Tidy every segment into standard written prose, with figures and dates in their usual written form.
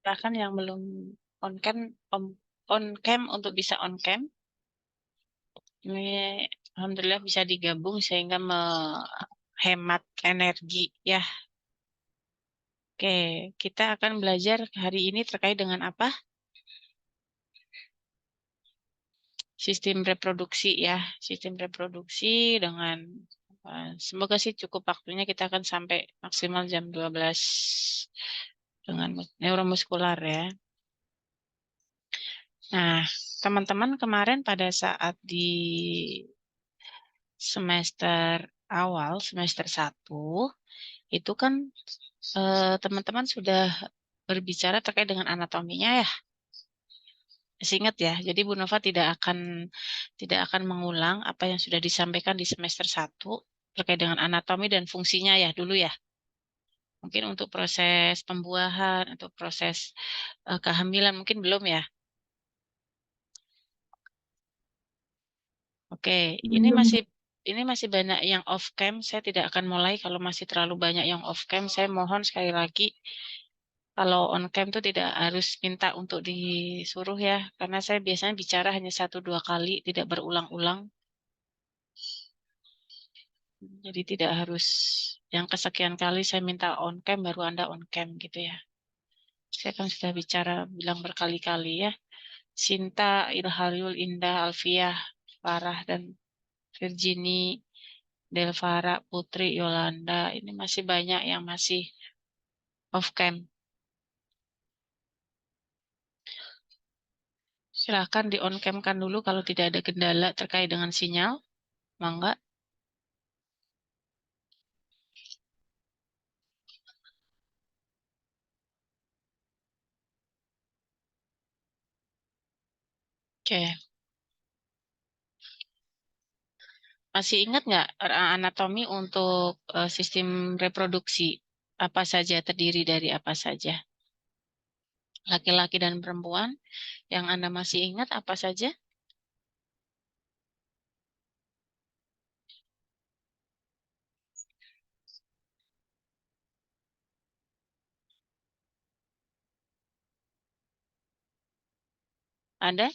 Bahkan yang belum on cam untuk bisa on cam. Ini alhamdulillah bisa digabung sehingga menghemat energi ya. Oke, kita akan belajar hari ini terkait dengan apa? Sistem reproduksi ya. Sistem reproduksi dengan semoga sih cukup waktunya, kita akan sampai maksimal jam 12 dengan neuromuskular ya. Nah, teman-teman kemarin pada saat di semester awal, semester 1, itu kan teman-teman sudah berbicara terkait dengan anatominya ya. Masih ingat ya, jadi Bu Nova tidak akan mengulang apa yang sudah disampaikan di semester 1 terkait dengan anatomi dan fungsinya ya dulu ya. Mungkin untuk proses pembuahan, untuk proses kehamilan mungkin belum ya. Oke, ini masih banyak yang off cam. Saya tidak akan mulai kalau masih terlalu banyak yang off cam. Saya mohon sekali lagi, kalau on cam itu tidak harus minta untuk disuruh ya, karena saya biasanya bicara hanya 1-2 kali, tidak berulang-ulang. Jadi tidak harus yang kesekian kali saya minta on cam baru Anda on cam gitu ya. Saya kan sudah bicara bilang berkali-kali ya. Sinta, Ilhariul, Indah, Alfiah, Farah, dan Virginie, Delvara, Putri, Yolanda. Ini masih banyak yang masih off cam. Silahkan di on cam kan dulu kalau tidak ada kendala terkait dengan sinyal. Mangga. Oke. Masih ingat nggak anatomi untuk sistem reproduksi? Apa saja, terdiri dari apa saja? Laki-laki dan perempuan. Yang Anda masih ingat apa saja? Ada?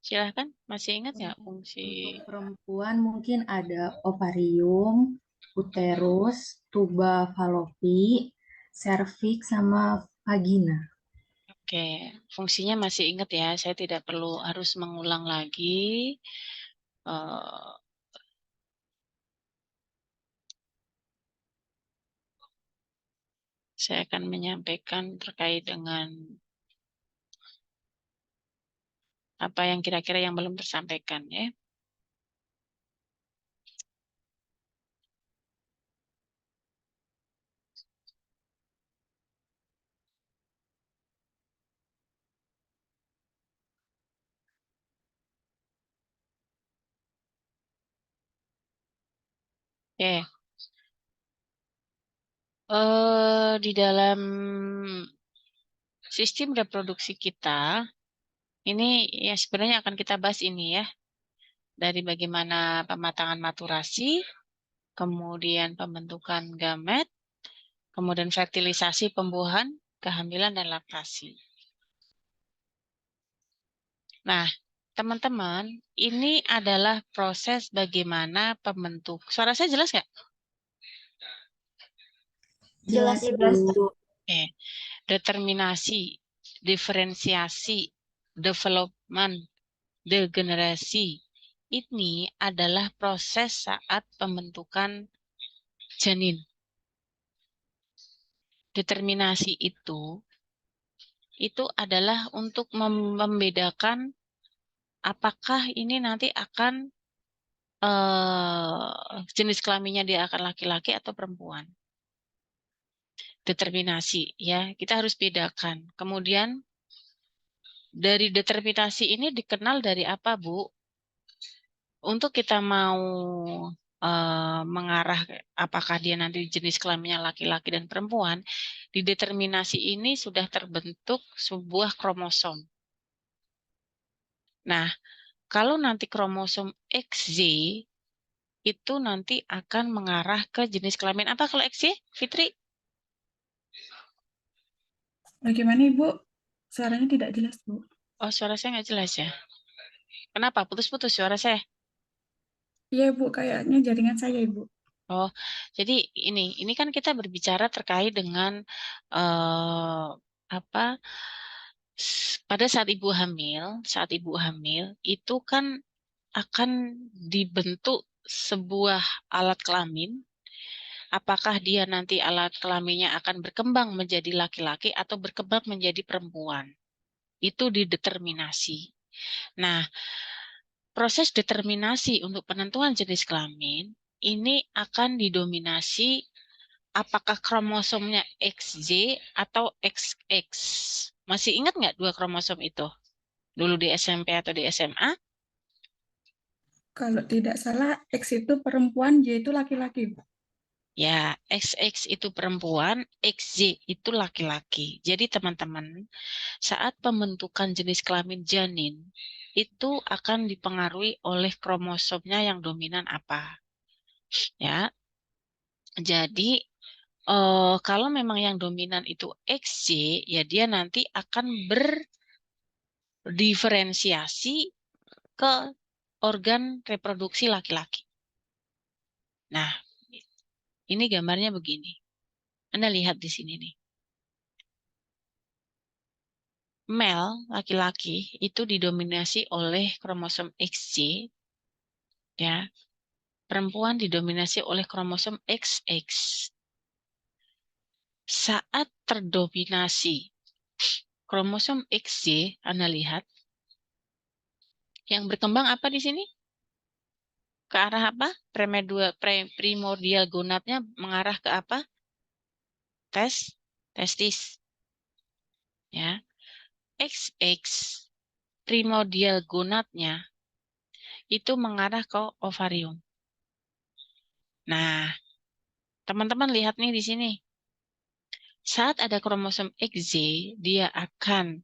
Silahkan. Masih ingat nggak fungsi? Untuk perempuan mungkin ada ovarium, uterus, tuba falopi, serviks, sama vagina. Oke, fungsinya masih ingat ya. Saya tidak perlu harus mengulang lagi. Eh, saya akan menyampaikan terkait dengan apa yang kira-kira yang belum tersampaikan ya. Oke. Di dalam sistem reproduksi kita, ini ya sebenarnya akan kita bahas ini ya. Dari bagaimana pematangan maturasi, kemudian pembentukan gamet, kemudian fertilisasi, pembuahan, kehamilan, dan laktasi. Nah, teman-teman, ini adalah proses bagaimana pembentuk. Suara saya jelas nggak? Jelas, Bu. Oke. Determinasi, diferensiasi, development, degenerasi. Ini adalah proses saat pembentukan janin. Determinasi itu adalah untuk membedakan apakah ini nanti akan jenis kelaminnya dia akan laki-laki atau perempuan. Determinasi ya, kita harus bedakan. Kemudian dari determinasi ini dikenal dari apa, Bu? Untuk kita mau mengarah apakah dia nanti jenis kelaminnya laki-laki dan perempuan, di determinasi ini sudah terbentuk sebuah kromosom. Nah, kalau nanti kromosom XY itu nanti akan mengarah ke jenis kelamin apa kalau XY, Fitri? Bagaimana Ibu? Suaranya tidak jelas, Bu. Oh, suara saya nggak jelas ya. Kenapa? Putus-putus suara saya. Iya, Bu, kayaknya jaringan saya, Ibu. Oh, jadi ini kan kita berbicara terkait dengan eh, apa? Pada saat ibu hamil itu kan akan dibentuk sebuah alat kelamin. Apakah dia nanti alat kelaminnya akan berkembang menjadi laki-laki atau berkembang menjadi perempuan? Itu dideterminasi. Nah, proses determinasi untuk penentuan jenis kelamin ini akan didominasi apakah kromosomnya XY atau XX. Masih ingat nggak dua kromosom itu? Dulu di SMP atau di SMA? Kalau tidak salah, X itu perempuan, Y itu laki-laki, Bu. Ya, XX itu perempuan, XY itu laki-laki. Jadi teman-teman, saat pembentukan jenis kelamin janin, itu akan dipengaruhi oleh kromosomnya yang dominan apa. Ya, jadi kalau memang yang dominan itu XY, ya dia nanti akan berdiferensiasi ke organ reproduksi laki-laki. Nah, ini gambarnya begini. Anda lihat di sini nih. Male, laki-laki, itu didominasi oleh kromosom XY, ya. Perempuan didominasi oleh kromosom XX. Saat terdominasi kromosom XY, Anda lihat, yang berkembang apa di sini? Ke arah apa? Primordial gonadnya mengarah ke apa? Testis. Ya. XX primordial gonadnya itu mengarah ke ovarium. Nah, teman-teman lihat nih di sini. Saat ada kromosom XY, dia akan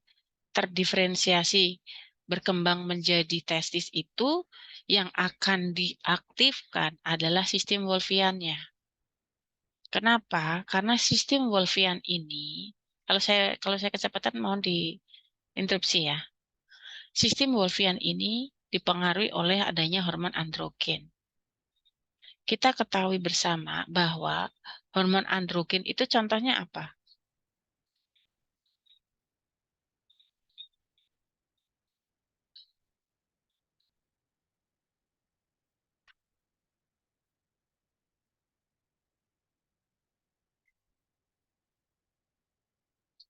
terdiferensiasi berkembang menjadi testis itu yang akan diaktifkan adalah sistem Wolffian-nya. Kenapa? Karena sistem Wolffian ini, kalau saya kecepatan mohon diinterupsi ya. Sistem Wolffian ini dipengaruhi oleh adanya hormon androgen. Kita ketahui bersama bahwa hormon androgen itu contohnya apa?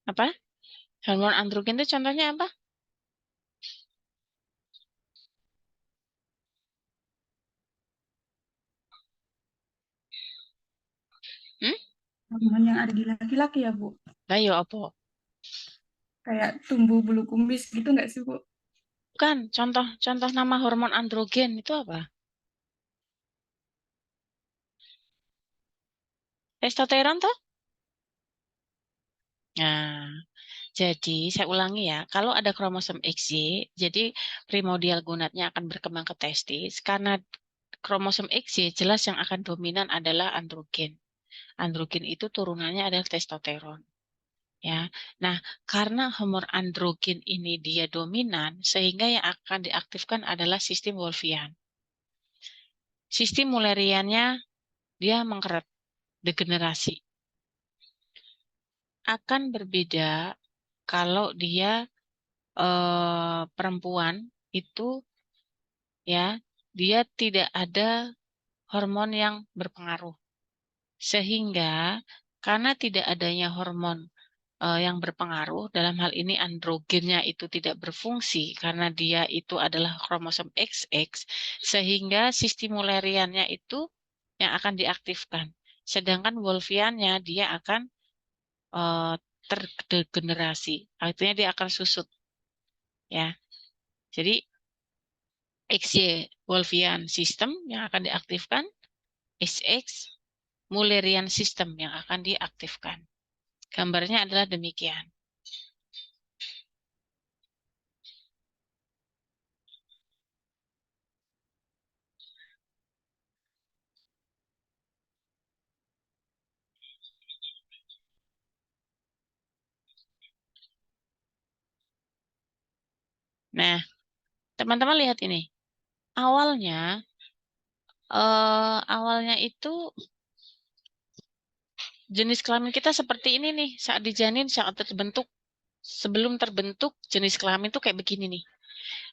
Apa? Hormon androgen itu contohnya apa? Hmm? Hormon yang ada di laki-laki ya, Bu. Ayo apa? Kayak tumbuh bulu kumis gitu nggak sih, Bu? Bukan, contoh nama hormon androgen itu apa? Testosteron toh? Nah, jadi saya ulangi ya, kalau ada kromosom XY, jadi primordial gonadnya akan berkembang ke testis karena kromosom XY jelas yang akan dominan adalah androgen. Androgen itu turunannya adalah testosteron. Ya, nah karena hormon androgen ini dia dominan, sehingga yang akan diaktifkan adalah sistem Wolffian. Sistem Mulleriannya dia mengkeret, degenerasi. Akan berbeda kalau dia perempuan itu ya dia tidak ada hormon yang berpengaruh. Sehingga karena tidak adanya hormon yang berpengaruh, dalam hal ini androgennya itu tidak berfungsi karena dia itu adalah kromosom XX, sehingga sistem Mulleriannya itu yang akan diaktifkan. Sedangkan Wolffiannya dia akan eh, terdegenerasi, artinya dia akan susut ya. Jadi XY Wolffian system yang akan diaktifkan, XX Mullerian system yang akan diaktifkan. Gambarnya adalah demikian. Nah, teman-teman lihat ini. Awalnya itu jenis kelamin kita seperti ini nih. Saat dijanin, saat terbentuk. Sebelum terbentuk, jenis kelamin tuh kayak begini nih.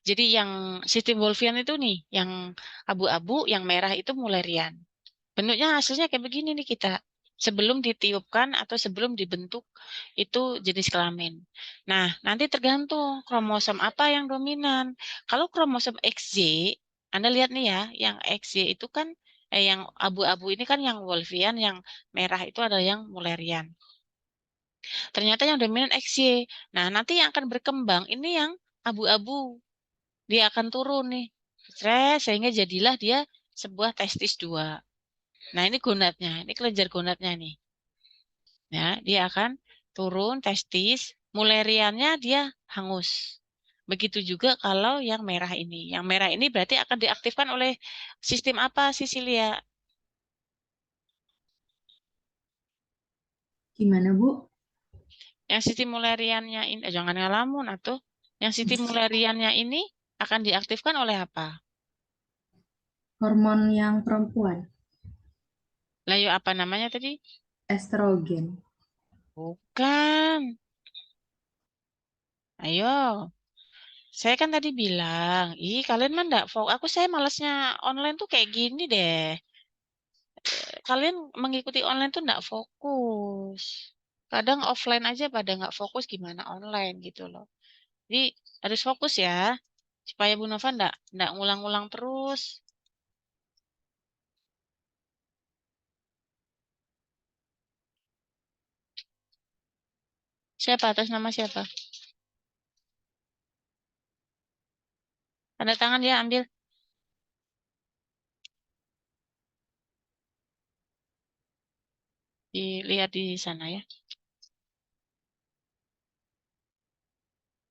Jadi yang sistem Wolffian itu nih, yang abu-abu, yang merah itu Mullerian. Bentuknya hasilnya kayak begini nih kita. Sebelum ditiupkan atau sebelum dibentuk itu jenis kelamin. Nah, nanti tergantung kromosom apa yang dominan. Kalau kromosom XY, Anda lihat nih ya, yang XY itu kan yang abu-abu ini kan yang Wolffian, yang merah itu adalah yang Mullerian. Ternyata yang dominan XY. Nah, nanti yang akan berkembang ini yang abu-abu. Dia akan turun nih. Sehingga jadilah dia sebuah testis dua. Nah, ini gonadnya. Ini kelenjar gonadnya nih. Ya, dia akan turun testis, Mulleriannya dia hangus. Begitu juga kalau yang merah ini. Yang merah ini berarti akan diaktifkan oleh sistem apa, Sisilia? Gimana, Bu? Yang sistem Mulleriannya ini, jangan ngalamun atau yang sistem Mulleriannya ini akan diaktifkan oleh apa? Hormon yang perempuan, Layu apa namanya tadi? estrogen. Bukan. Ayo. Saya kan tadi bilang, ih kalian mah enggak fokus. Saya malesnya online tuh kayak gini deh. Kalian mengikuti online tuh enggak fokus. Kadang offline aja pada nggak fokus gimana online gitu loh. Jadi harus fokus ya. Supaya Bu Nova enggak ngulang-ngulang terus. Siapa atas nama siapa? Tanda tangan ya ambil. Dilihat di sana ya.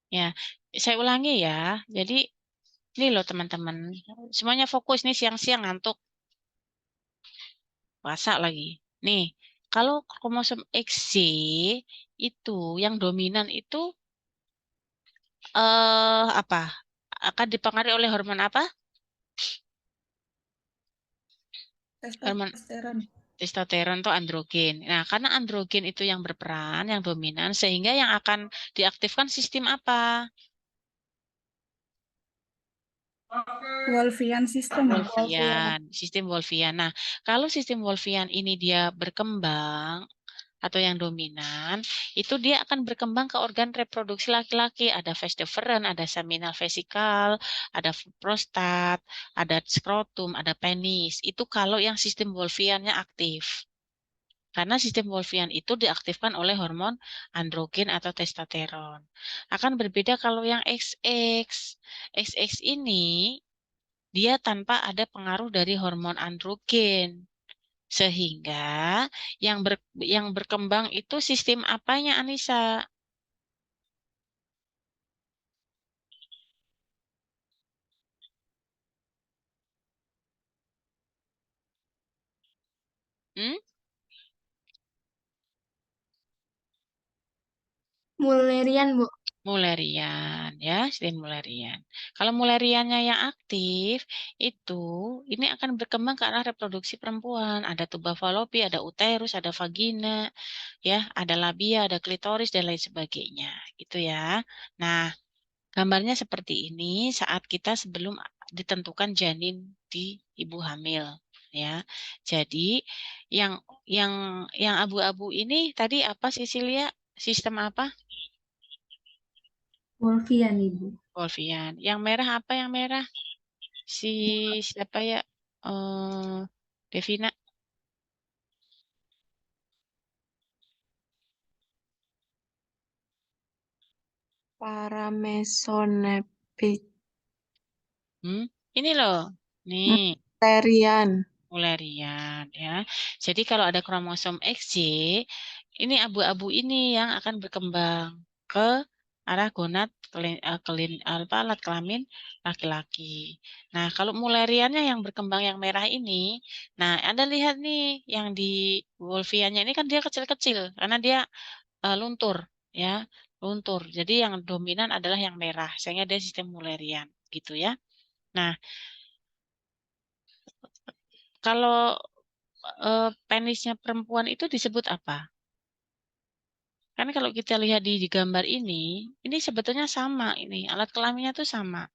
Ya, saya ulangi ya. Jadi ini loh teman-teman. Semuanya fokus nih siang-siang ngantuk. Puasa lagi. Nih, kalau kromosom XY itu yang dominan itu apa? Akan dipengaruhi oleh hormon apa? Hormon Testosteron. testosteron atau androgen. Nah, karena androgen itu yang berperan, yang dominan, sehingga yang akan diaktifkan sistem apa? Wolffian system. Wolffian, sistem Wolffian. Nah, kalau sistem Wolffian ini dia berkembang atau yang dominan, itu dia akan berkembang ke organ reproduksi laki-laki. Ada vas deferens, ada seminal vesikal, ada prostat, ada skrotum, ada penis. Itu kalau yang sistem Wolffiannya aktif. Karena sistem Wolffian itu diaktifkan oleh hormon androgen atau testosteron. Akan berbeda kalau yang XX. XX ini dia tanpa ada pengaruh dari hormon androgen. Sehingga yang berkembang itu sistem apanya, Anissa? Hmm? Mullerian, Bu. Mullerian, ya, sistem Mullerian. Kalau Mulleriannya yang aktif, itu ini akan berkembang ke arah reproduksi perempuan. Ada tuba falopi, ada uterus, ada vagina, ya, ada labia, ada klitoris dan lain sebagainya, gitu ya. Nah, gambarnya seperti ini saat kita sebelum ditentukan janin di ibu hamil, ya. Jadi yang yang yang abu-abu ini tadi apa Sisilia? Sistem apa? Wolffian, Ibu. Wolfian. Yang merah apa yang merah? Si siapa ya? Eh Devina. Paramesonepik. Hmm? Ini loh. Nih. Mullerian. Mullerian ya. Jadi kalau ada kromosom XY, ini abu-abu ini yang akan berkembang ke arah gonad alat kelamin laki-laki. Nah, kalau Mulleriannya yang berkembang yang merah ini, nah Anda lihat nih yang di Wolffiannya ini kan dia kecil-kecil karena dia luntur ya, luntur. Jadi yang dominan adalah yang merah, sehingga dia sistem Mullerian gitu ya. Nah, kalau penisnya perempuan itu disebut apa? Karena kalau kita lihat di gambar ini sebetulnya sama ini, alat kelaminnya tuh sama.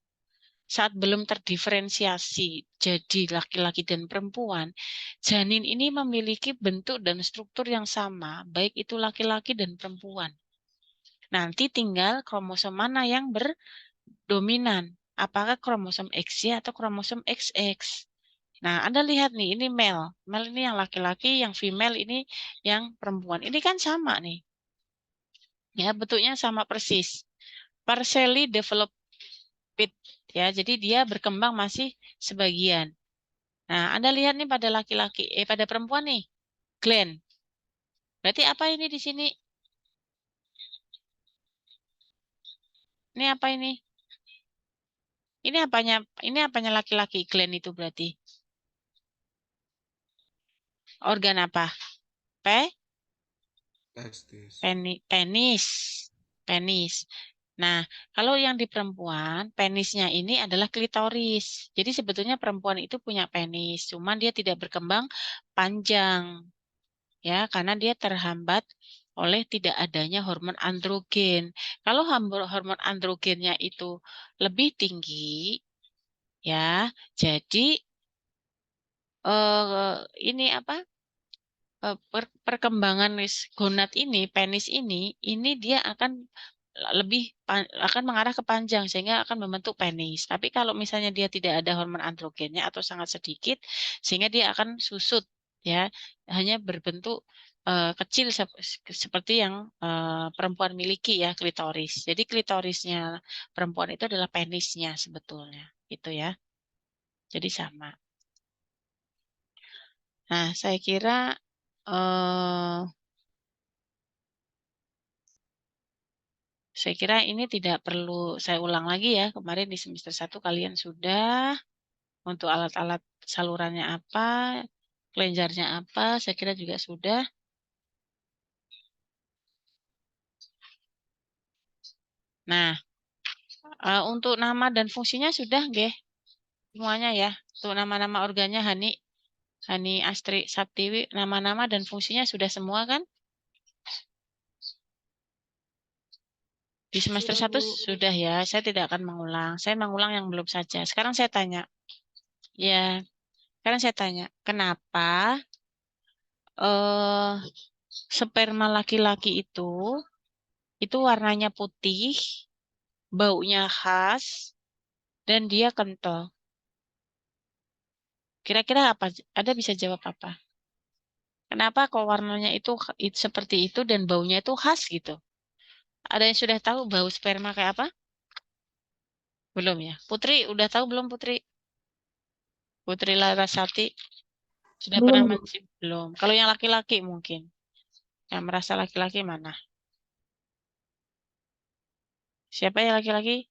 Saat belum terdiferensiasi jadi laki-laki dan perempuan, janin ini memiliki bentuk dan struktur yang sama, baik itu laki-laki dan perempuan. Nanti tinggal kromosom mana yang berdominan, apakah kromosom XY atau kromosom XX. Nah, Anda lihat nih, ini male. Male ini yang laki-laki, yang female ini yang perempuan. Ini kan sama nih. Ya, bentuknya sama persis. Partially developed ya. Jadi dia berkembang masih sebagian. Nah, Anda lihat nih pada laki-laki, pada perempuan nih, gland. Berarti apa ini di sini? Ini apa ini? Ini apanya laki-laki, gland itu berarti. Organ apa? Pe? Testis. Penis. Penis. Nah, kalau yang di perempuan, penisnya ini adalah klitoris. Jadi sebetulnya perempuan itu punya penis, cuman dia tidak berkembang panjang. Ya, karena dia terhambat oleh tidak adanya hormon androgen. Kalau hormon androgennya itu lebih tinggi, ya, jadi ini apa? Perkembangan gonad ini, penis ini dia akan akan mengarah ke panjang sehingga akan membentuk penis. Tapi kalau misalnya dia tidak ada hormon androgennya atau sangat sedikit, sehingga dia akan susut, ya, hanya berbentuk kecil seperti yang perempuan miliki ya, klitoris. Jadi klitorisnya perempuan itu adalah penisnya sebetulnya, gitu ya. Jadi sama. Nah, saya kira eh, ini tidak perlu saya ulang lagi ya. Kemarin di semester 1 kalian sudah untuk alat-alat salurannya apa, kelenjarnya apa, saya kira juga sudah. Nah, untuk nama dan fungsinya sudah nggih semuanya ya. Untuk nama-nama organnya Hani Astri Saptiwi, nama-nama dan fungsinya sudah semua kan? Di semester Sudah, 1 Bu. sudah ya, saya tidak akan mengulang. Saya mengulang yang belum saja. Sekarang saya tanya, ya, sekarang saya tanya, kenapa eh sperma laki-laki itu warnanya putih, baunya khas, dan dia kental. Kira-kira apa? Ada bisa jawab apa? Kenapa kok warnanya itu seperti itu dan baunya itu khas gitu? Ada yang sudah tahu bau sperma kayak apa? Belum ya? Putri, udah tahu belum Putri? Putri Larasati sudah pernah Belum, Bu. mencium? Belum. Kalau yang laki-laki mungkin. Yang merasa laki-laki mana? Siapa yang laki-laki?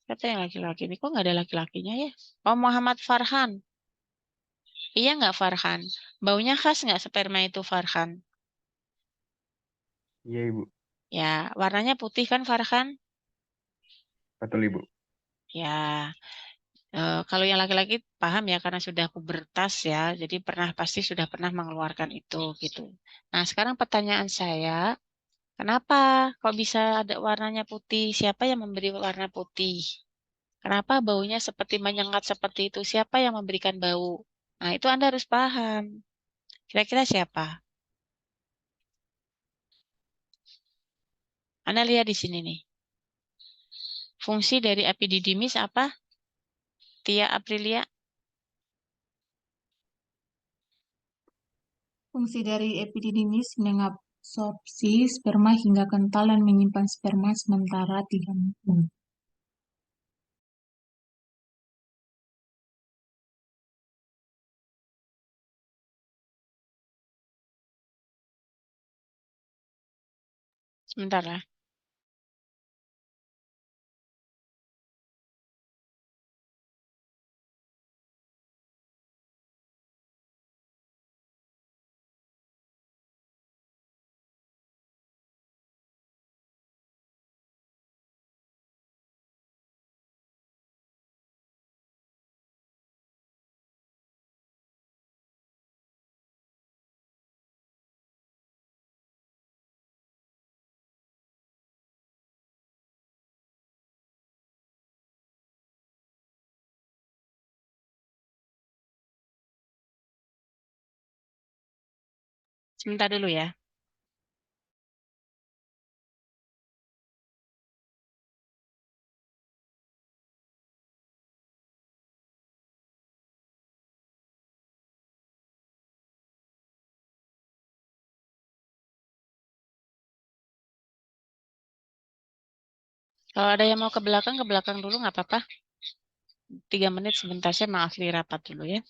Siapa yang laki-laki? Ini kok nggak ada laki-lakinya ya? Oh, Muhammad Farhan. Iya nggak Farhan? Baunya khas nggak sperma itu Farhan? Iya, Ibu. Ya, warnanya putih kan Farhan? Betul, Ibu. Ya, kalau yang laki-laki paham ya karena sudah pubertas ya, jadi pasti sudah pernah mengeluarkan itu gitu. Nah, sekarang pertanyaan saya, kenapa kok bisa ada warnanya putih? Siapa yang memberi warna putih? Kenapa baunya seperti menyengat seperti itu? Siapa yang memberikan bau? Nah, itu Anda harus paham. Kira-kira siapa? Anda lihat di sini nih. Fungsi dari epididymis apa? Tia Aprilia? Fungsi dari epididymis mengabsorpsi sperma hingga kental dan menyimpan sperma sementara tidak mungkin. Sebentar lah. Sebentar dulu ya. Kalau ada yang mau ke belakang dulu nggak apa-apa. 3 menit sebentar, saya mengakhiri rapat dulu ya.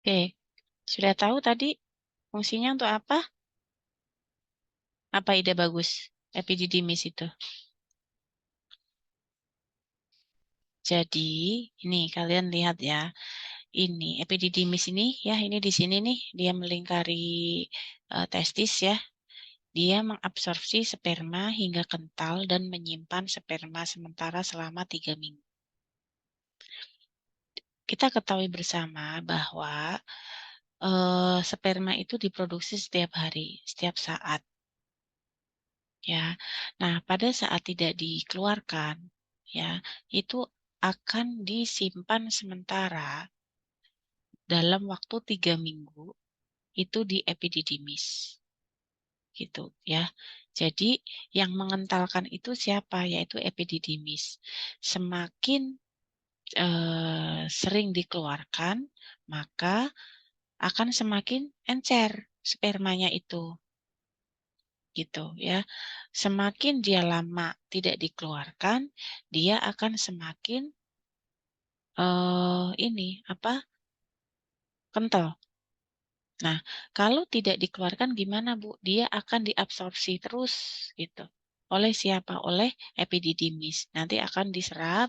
Oke, sudah tahu tadi fungsinya untuk apa? Apa ide bagus? Epididymis itu. Jadi, ini kalian lihat ya. Ini epididymis ini ya, ini di sini nih, dia melingkari testis ya. Dia mengabsorpsi sperma hingga kental dan menyimpan sperma sementara selama 3 minggu. Kita ketahui bersama bahwa sperma itu diproduksi setiap hari, setiap saat. Ya, nah pada saat tidak dikeluarkan, ya itu akan disimpan sementara dalam waktu 3 minggu itu di epididymis, gitu ya. Jadi yang mengentalkan itu siapa? Yaitu epididymis. Semakin sering dikeluarkan, maka akan semakin encer spermanya itu, gitu ya. Semakin dia lama tidak dikeluarkan, dia akan semakin ini apa? Kental. Nah, kalau tidak dikeluarkan gimana, Bu? Dia akan diabsorpsi terus gitu. Oleh siapa? Oleh epididymis. Nanti akan diserap,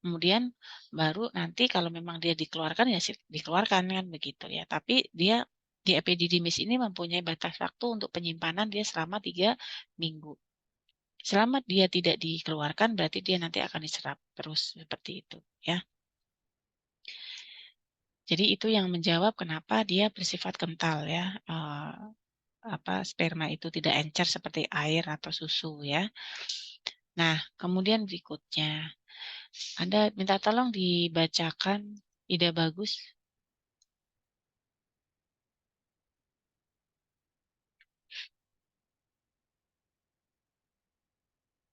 kemudian baru nanti kalau memang dia dikeluarkan ya dikeluarkan kan begitu ya. Tapi dia di epididymis ini mempunyai batas waktu untuk penyimpanan dia selama 3 minggu. Selama dia tidak dikeluarkan berarti dia nanti akan diserap terus seperti itu ya. Jadi itu yang menjawab kenapa dia bersifat kental ya. Sperma itu tidak encer seperti air atau susu ya. Nah, kemudian berikutnya Anda minta tolong dibacakan ide bagus.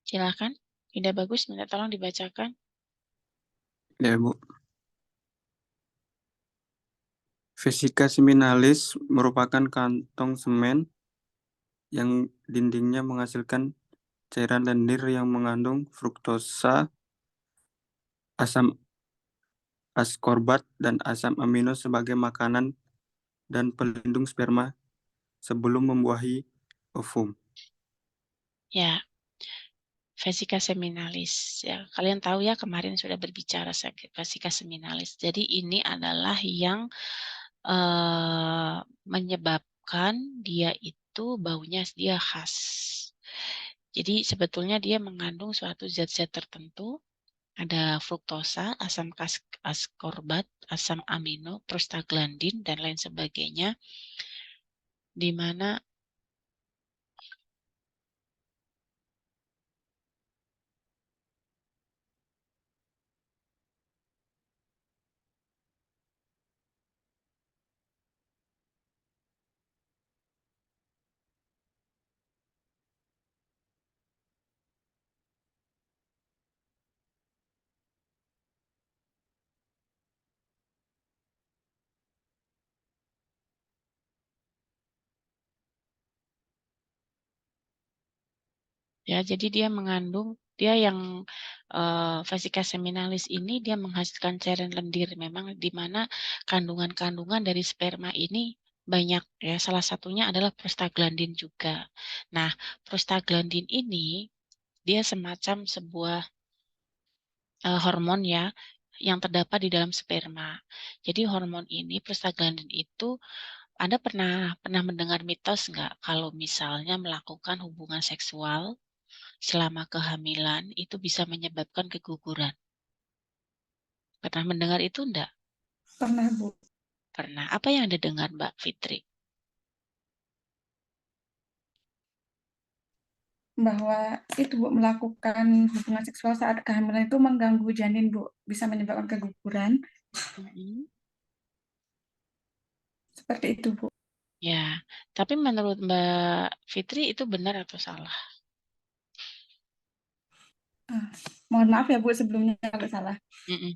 Silakan. Ide bagus minta tolong dibacakan. Ya, Bu. Vesika seminalis merupakan kantong semen yang dindingnya menghasilkan cairan lendir yang mengandung fruktosa, asam askorbat, dan asam amino sebagai makanan dan pelindung sperma sebelum membuahi ovum. Ya, Vesika seminalis. Ya, kalian tahu ya kemarin sudah berbicara Vesika seminalis. Jadi ini adalah yang menyebabkan dia itu baunya dia khas. Jadi sebetulnya dia mengandung suatu zat-zat tertentu, ada fruktosa, asam askorbat, asam amino, prostaglandin, dan lain sebagainya, di mana ya jadi dia mengandung Dia yang vesika seminalis ini dia menghasilkan cairan lendir, memang di mana kandungan-kandungan dari sperma ini banyak ya. Salah satunya adalah prostaglandin juga. Nah, prostaglandin ini dia semacam sebuah hormon ya yang terdapat di dalam sperma. Jadi hormon ini prostaglandin itu Anda pernah mendengar mitos nggak kalau misalnya melakukan hubungan seksual selama kehamilan itu bisa menyebabkan keguguran? Pernah mendengar itu enggak? Pernah, Bu. Pernah. Apa yang Anda dengar, Mbak Fitri? Bahwa itu, Bu, melakukan hubungan seksual saat kehamilan itu mengganggu janin, Bu. Bisa menyebabkan keguguran. Seperti itu, Bu. Ya, tapi menurut Mbak Fitri itu benar atau salah? Mohon maaf ya, Bu, sebelumnya kalau salah. Mm-mm.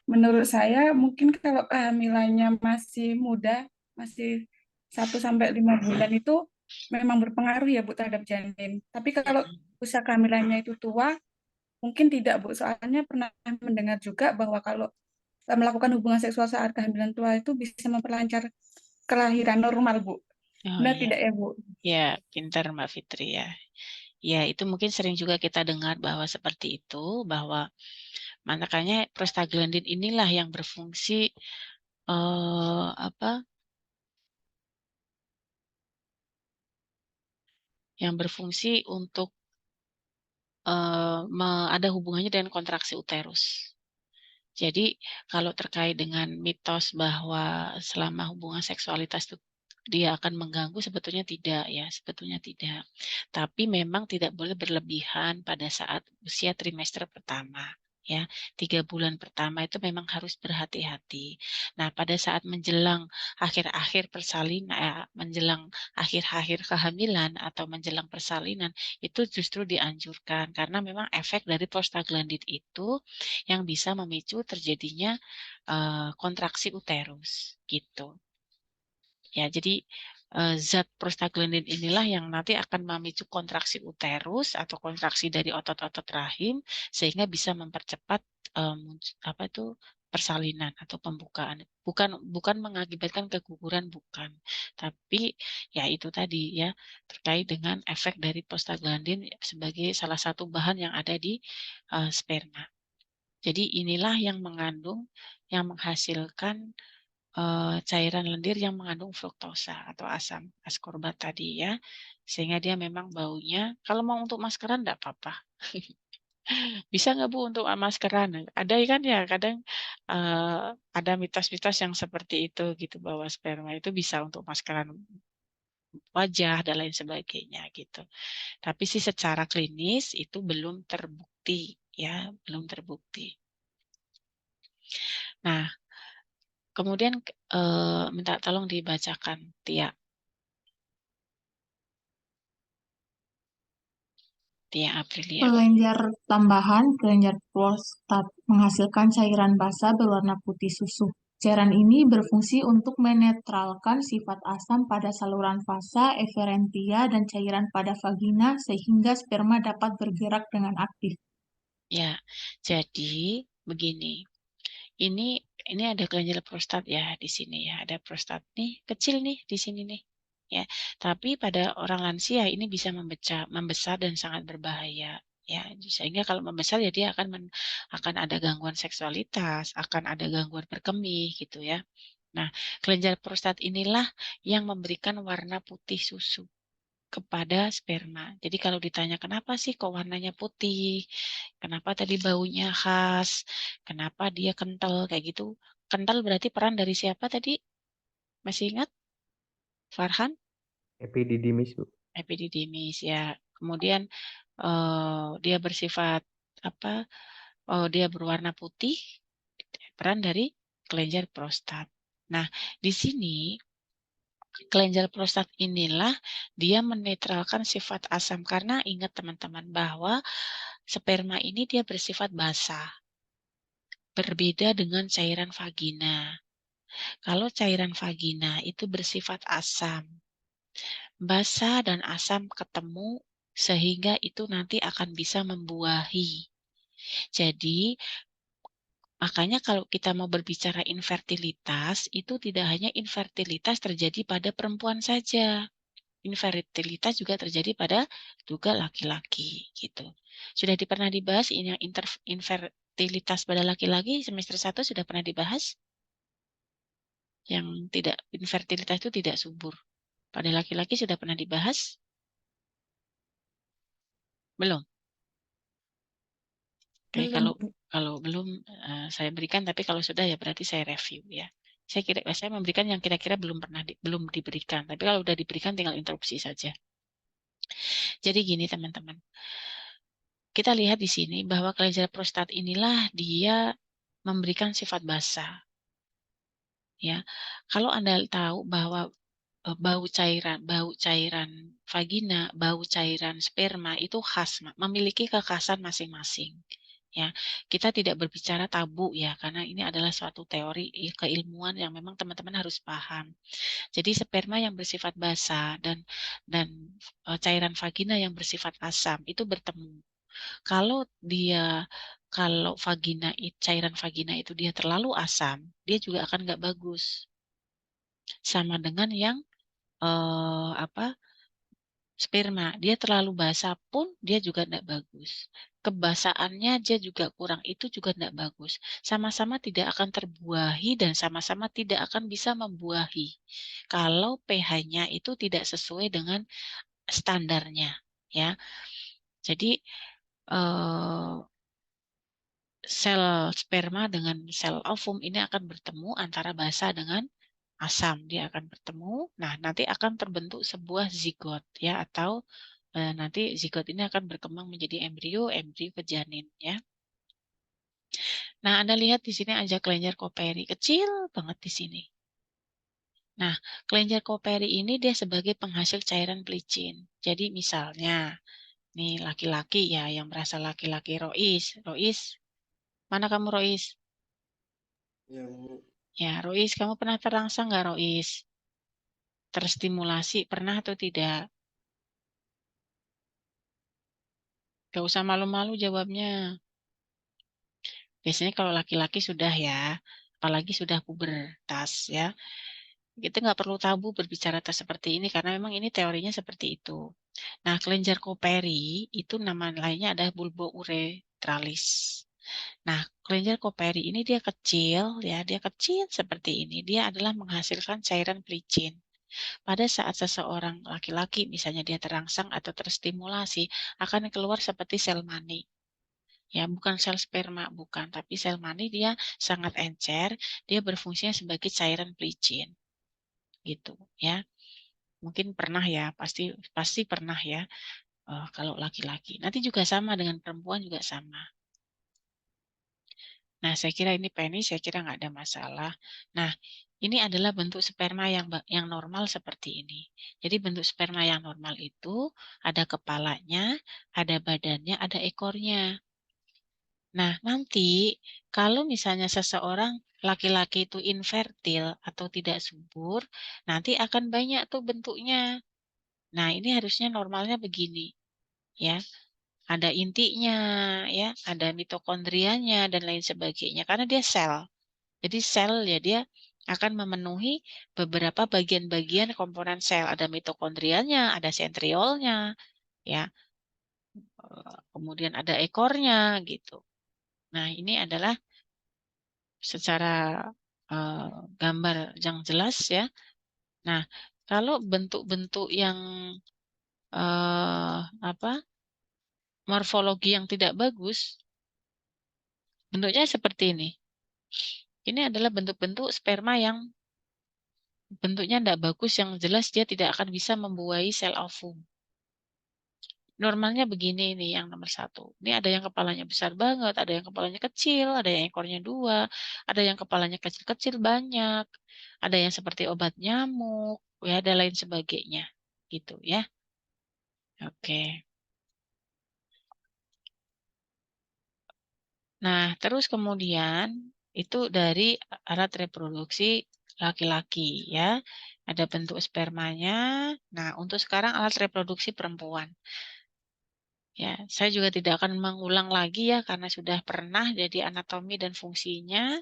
Menurut saya mungkin kalau kehamilannya masih muda, masih 1 sampai 5 bulan itu memang berpengaruh ya, Bu, terhadap janin. Tapi kalau usia kehamilannya itu tua, mungkin tidak, Bu. Soalnya pernah mendengar juga bahwa kalau melakukan hubungan seksual saat kehamilan tua itu bisa memperlancar kelahiran normal, Bu. Oh Benar iya, tidak ya, Bu? ya pintar Mbak Fitri ya. Ya, itu mungkin sering juga kita dengar bahwa seperti itu, bahwa makanya prostaglandin inilah yang berfungsi apa? Yang berfungsi untuk ada hubungannya dengan kontraksi uterus. Jadi kalau terkait dengan mitos bahwa selama hubungan seksualitas itu dia akan mengganggu, sebetulnya tidak ya, sebetulnya tidak. Tapi memang tidak boleh berlebihan pada saat usia trimester pertama. Ya, 3 bulan pertama itu memang harus berhati-hati. Nah, pada saat menjelang akhir-akhir persalinan, menjelang akhir-akhir kehamilan atau menjelang persalinan, itu justru dianjurkan karena memang efek dari prostaglandin itu yang bisa memicu terjadinya kontraksi uterus gitu. Ya, jadi zat prostaglandin inilah yang nanti akan memicu kontraksi uterus atau kontraksi dari otot-otot rahim sehingga bisa mempercepat apa itu persalinan atau pembukaan. Bukan mengakibatkan keguguran, bukan. Tapi ya itu tadi ya terkait dengan efek dari prostaglandin sebagai salah satu bahan yang ada di sperma. Jadi inilah yang menghasilkan cairan lendir yang mengandung fruktosa atau asam askorbat tadi ya. Sehingga dia memang baunya, kalau mau untuk maskeran enggak apa-apa. Bisa nggak Bu untuk maskeran? Ada kan ya kadang ada mitos-mitos yang seperti itu gitu bahwa sperma itu bisa untuk maskeran wajah dan lain sebagainya gitu. Tapi sih secara klinis itu belum terbukti ya, belum terbukti. Nah, kemudian minta tolong dibacakan, Tia. Tia Aprilia. Kelenjar tambahan, kelenjar prostat menghasilkan cairan basah berwarna putih susu. Cairan ini berfungsi untuk menetralkan sifat asam pada saluran vasa, efferentia, dan cairan pada vagina sehingga sperma dapat bergerak dengan aktif. Ya, jadi begini. Ini ada kelenjar prostat ya di sini ya. Ada prostat nih, kecil nih di sini nih. Ya, tapi pada orang lansia ini bisa membesar dan sangat berbahaya. Ya, sehingga kalau membesar ya dia akan ada gangguan seksualitas, akan ada gangguan berkemih gitu ya. Nah, kelenjar prostat inilah yang memberikan warna putih susu kepada sperma. Jadi kalau ditanya kenapa sih kok warnanya putih, kenapa tadi baunya khas, kenapa dia kental kayak gitu. Kental berarti peran dari siapa tadi? Masih ingat? Farhan? Epididymis, Bu. Epididymis ya. Kemudian dia bersifat apa? Dia berwarna putih, peran dari kelenjar prostat. Nah, di sini kelenjar prostat inilah dia menetralkan sifat asam karena ingat teman-teman bahwa sperma ini dia bersifat basah. Berbeda dengan cairan vagina. Kalau cairan vagina itu bersifat asam. Basah dan asam ketemu sehingga itu nanti akan bisa membuahi. Jadi, makanya kalau kita mau berbicara infertilitas, itu tidak hanya infertilitas terjadi pada perempuan saja. Infertilitas juga terjadi pada juga laki-laki gitu. Sudah pernah dibahas ini yang infertilitas pada laki-laki semester 1 sudah pernah dibahas? Yang tidak infertilitas itu tidak subur. Pada laki-laki sudah pernah dibahas? Belum. Oke, Belum, Bu. kalau belum saya berikan, tapi kalau sudah ya berarti saya review ya. Saya memberikan yang kira-kira belum diberikan, tapi kalau sudah diberikan tinggal interupsi saja. Jadi gini teman-teman, kita lihat di sini bahwa kelenjar prostat inilah dia memberikan sifat basah. Ya, kalau Anda tahu bahwa bau cairan vagina, bau cairan sperma itu khas, memiliki kekhasan masing-masing. Ya, kita tidak berbicara tabu ya, karena ini adalah suatu teori keilmuan yang memang teman-teman harus paham. Jadi sperma yang bersifat basah dan cairan vagina yang bersifat asam itu bertemu. Kalau cairan vagina itu dia terlalu asam, dia juga akan nggak bagus. Sama dengan yang sperma, dia terlalu basah pun dia juga tidak bagus. Kebasaannya dia juga kurang, itu juga tidak bagus. Sama-sama tidak akan terbuahi dan sama-sama tidak akan bisa membuahi. Kalau pH-nya itu tidak sesuai dengan standarnya, ya. Jadi sel sperma dengan sel ovum ini akan bertemu antara basah dengan asam, dia akan bertemu. Nah, nanti akan terbentuk sebuah zigot ya, atau nanti zigot ini akan berkembang menjadi embrio ke janin ya. Nah, Anda lihat di sini ada kelenjar Koperi kecil banget di sini. Nah, kelenjar Koperi ini dia sebagai penghasil cairan pelicin. Jadi misalnya nih laki-laki ya yang merasa laki-laki Rois, mana kamu Rois? Ya, Rois, kamu pernah terangsang nggak Rois? Terstimulasi pernah atau tidak? Gak usah malu-malu jawabnya. Biasanya kalau laki-laki sudah ya, apalagi sudah pubertas ya, kita nggak perlu tabu berbicara seperti ini karena memang ini teorinya seperti itu. Nah, kelenjar Koperi itu nama lainnya adalah bulbouretralis. Nah, kelenjar Koperi ini dia kecil ya, dia kecil seperti ini. Dia adalah menghasilkan cairan pelicin. Pada saat seseorang laki-laki misalnya dia terangsang atau terstimulasi akan keluar seperti sel mani. Ya, bukan sel sperma, bukan, tapi sel mani dia sangat encer, dia berfungsinya sebagai cairan pelicin. Gitu, ya. Mungkin pernah ya, pasti pernah ya kalau laki-laki. Nanti juga sama dengan perempuan juga sama. Nah, saya kira ini Penny, saya kira nggak ada masalah. Nah, ini adalah bentuk sperma yang normal seperti ini. Jadi bentuk sperma yang normal itu ada kepalanya, ada badannya, ada ekornya. Nah, nanti kalau misalnya seseorang laki-laki itu infertil atau tidak subur, nanti akan banyak tuh bentuknya. Nah, ini harusnya normalnya begini, ya. Ada intinya, ya, ada mitokondrianya dan lain sebagainya karena dia sel. Jadi sel ya dia akan memenuhi beberapa bagian-bagian komponen sel. Ada mitokondrianya, ada sentriolnya, ya. Kemudian ada ekornya gitu. Nah, ini adalah secara gambar yang jelas ya. Nah, kalau bentuk-bentuk yang morfologi yang tidak bagus, bentuknya seperti ini. Ini adalah bentuk-bentuk sperma yang bentuknya tidak bagus, yang jelas dia tidak akan bisa membuahi sel ovum. Normalnya begini nih yang nomor 1. Ini ada yang kepalanya besar banget, ada yang kepalanya kecil, ada yang ekornya 2, ada yang kepalanya kecil-kecil banyak, ada yang seperti obat nyamuk, ya, dan lain sebagainya. Gitu ya. Oke. Nah, terus kemudian itu dari alat reproduksi laki-laki ya. Ada bentuk spermanya. Nah, untuk sekarang alat reproduksi perempuan. Ya, saya juga tidak akan mengulang lagi ya karena sudah pernah jadi anatomi dan fungsinya.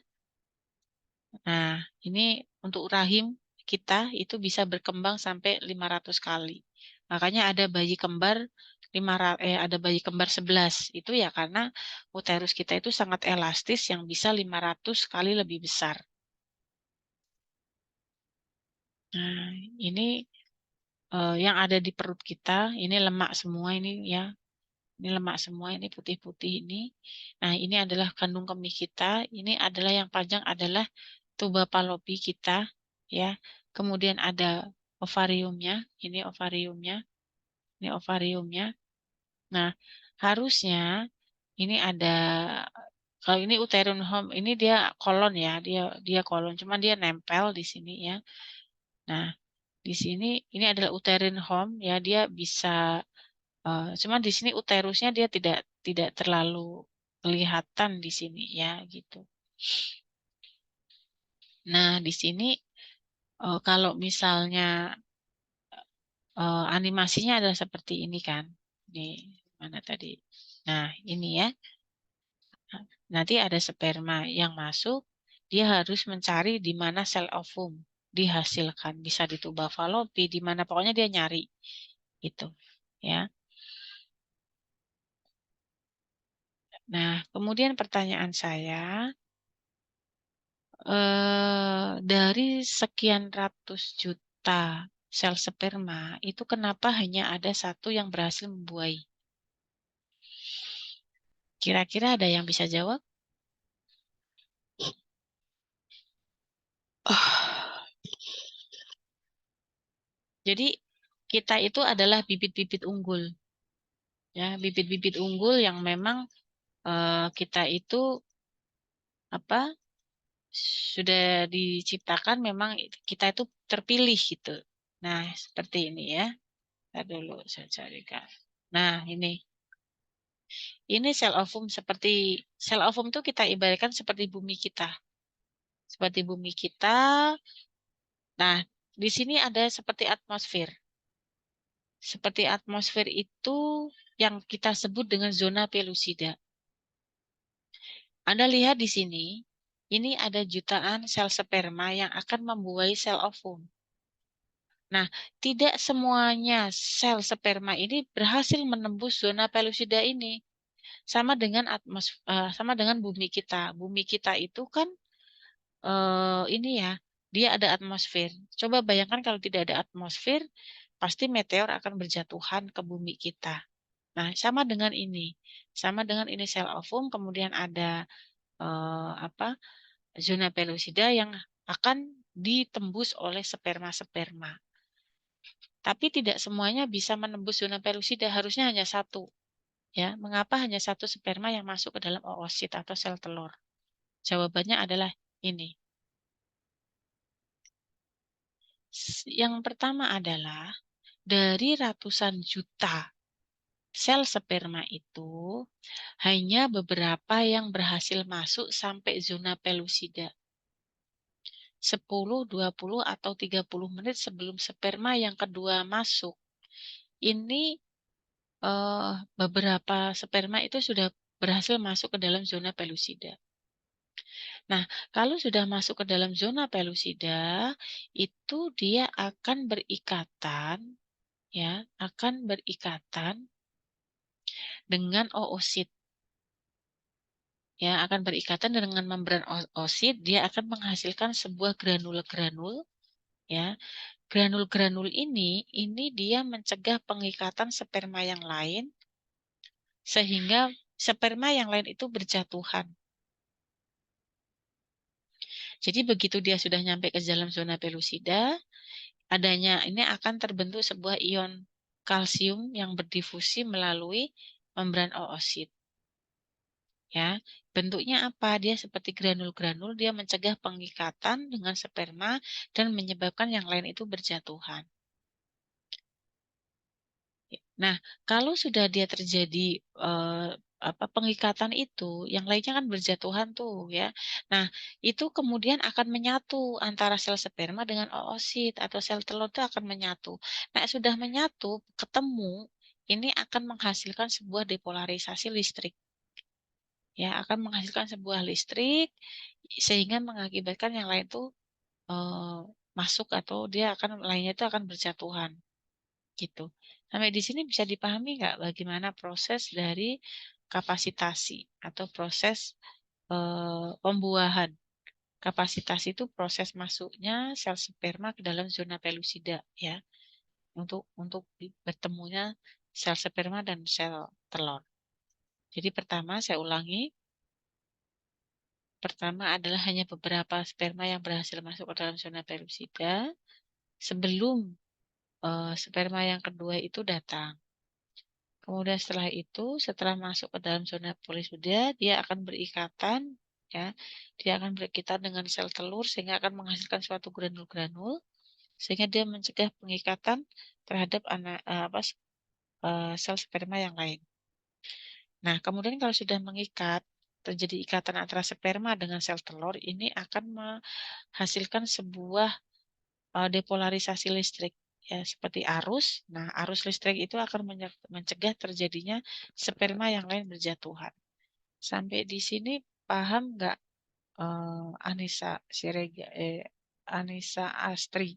Nah, ini untuk rahim kita itu bisa berkembang sampai 500 kali. Makanya ada bayi kembar 11 itu ya karena uterus kita itu sangat elastis yang bisa 500 kali lebih besar. Nah, ini yang ada di perut kita, ini lemak semua ini ya. Ini lemak semua, ini putih-putih ini. Nah, ini adalah kandung kemih kita. Ini adalah yang panjang adalah tuba Fallopi kita, ya. Kemudian ada ovariumnya, ini ovariumnya, ini ovariumnya. Nah, harusnya ini ada kalau ini uterine home, ini dia kolon ya, dia kolon, cuma dia nempel di sini ya. Nah, di sini ini adalah uterine home ya, dia bisa cuma di sini uterusnya dia tidak terlalu kelihatan di sini ya gitu. Nah, di sini kalau misalnya animasinya adalah seperti ini kan. Di mana tadi? Nah, ini ya. Nanti ada sperma yang masuk, dia harus mencari di mana sel ovum dihasilkan. Bisa di tuba Fallopi, di mana pokoknya dia nyari. Gitu. Ya. Nah, kemudian pertanyaan saya, dari sekian ratus juta sel sperma, itu kenapa hanya ada satu yang berhasil membuai? Kira-kira ada yang bisa jawab? Jadi kita itu adalah bibit-bibit unggul, ya bibit-bibit unggul yang memang kita itu apa sudah diciptakan memang kita itu terpilih gitu. Nah seperti ini ya. Ntar dulu saya carikan. Nah ini sel ovum sel ovum itu kita ibaratkan seperti bumi kita. Seperti bumi kita. Nah, di sini ada seperti atmosfer. Seperti atmosfer itu yang kita sebut dengan zona pellucida. Anda lihat di sini, ini ada jutaan sel sperma yang akan membuai sel ovum. Nah, tidak semuanya sel sperma ini berhasil menembus zona pellucida ini. Sama dengan sama dengan bumi kita. Bumi kita itu kan ini ya, dia ada atmosfer. Coba bayangkan kalau tidak ada atmosfer, pasti meteor akan berjatuhan ke bumi kita. Nah, sama dengan ini sel ovum, kemudian ada apa zona pellucida yang akan ditembus oleh sperma-sperma. Tapi tidak semuanya bisa menembus zona pellucida, harusnya hanya satu. Ya, mengapa hanya satu sperma yang masuk ke dalam oosit atau sel telur? Jawabannya adalah ini. Yang pertama adalah dari ratusan juta sel sperma itu hanya beberapa yang berhasil masuk sampai zona pellucida. 10, 20, atau 30 menit sebelum sperma yang kedua masuk. Ini beberapa sperma itu sudah berhasil masuk ke dalam zona pellucida. Nah, kalau sudah masuk ke dalam zona pellucida, itu dia akan berikatan, ya, akan berikatan dengan oosit. Ya, akan berikatan dengan membran oosit, dia akan menghasilkan sebuah granul-granul, ya. Granul-granul ini dia mencegah pengikatan sperma yang lain, sehingga sperma yang lain itu berjatuhan. Jadi begitu dia sudah nyampe ke dalam zona pellucida, ini akan terbentuk sebuah ion kalsium yang berdifusi melalui membran oosit. Ya, bentuknya apa? Dia seperti granul-granul, dia mencegah pengikatan dengan sperma dan menyebabkan yang lain itu berjatuhan. Nah, kalau sudah dia terjadi pengikatan itu, yang lainnya kan berjatuhan tuh ya. Nah, itu kemudian akan menyatu antara sel sperma dengan oosit atau sel telur itu akan menyatu. Nah, sudah menyatu, ketemu, ini akan menghasilkan sebuah depolarisasi listrik. Ya, akan menghasilkan sebuah listrik sehingga mengakibatkan yang lain itu masuk atau dia akan lainnya itu akan berjatuhan gitu. Sampai di sini bisa dipahami nggak bagaimana proses dari kapasitasi atau proses pembuahan. Kapasitasi itu proses masuknya sel sperma ke dalam zona pelusida ya. Untuk bertemunya sel sperma dan sel telur. Jadi pertama saya ulangi. Pertama adalah hanya beberapa sperma yang berhasil masuk ke dalam zona pelusida sebelum sperma yang kedua itu datang. Kemudian setelah itu, setelah masuk ke dalam zona pelusida, dia akan berikatan, ya, dia akan berikatan dengan sel telur sehingga akan menghasilkan suatu granul-granul, sehingga dia mencegah pengikatan terhadap sel sperma yang lain. Nah, kemudian kalau sudah mengikat, terjadi ikatan antara sperma dengan sel telur, ini akan menghasilkan sebuah depolarisasi listrik. Ya, seperti arus. Nah, arus listrik itu akan mencegah terjadinya sperma yang lain berjatuhan. Sampai di sini paham nggak Anissa Astri?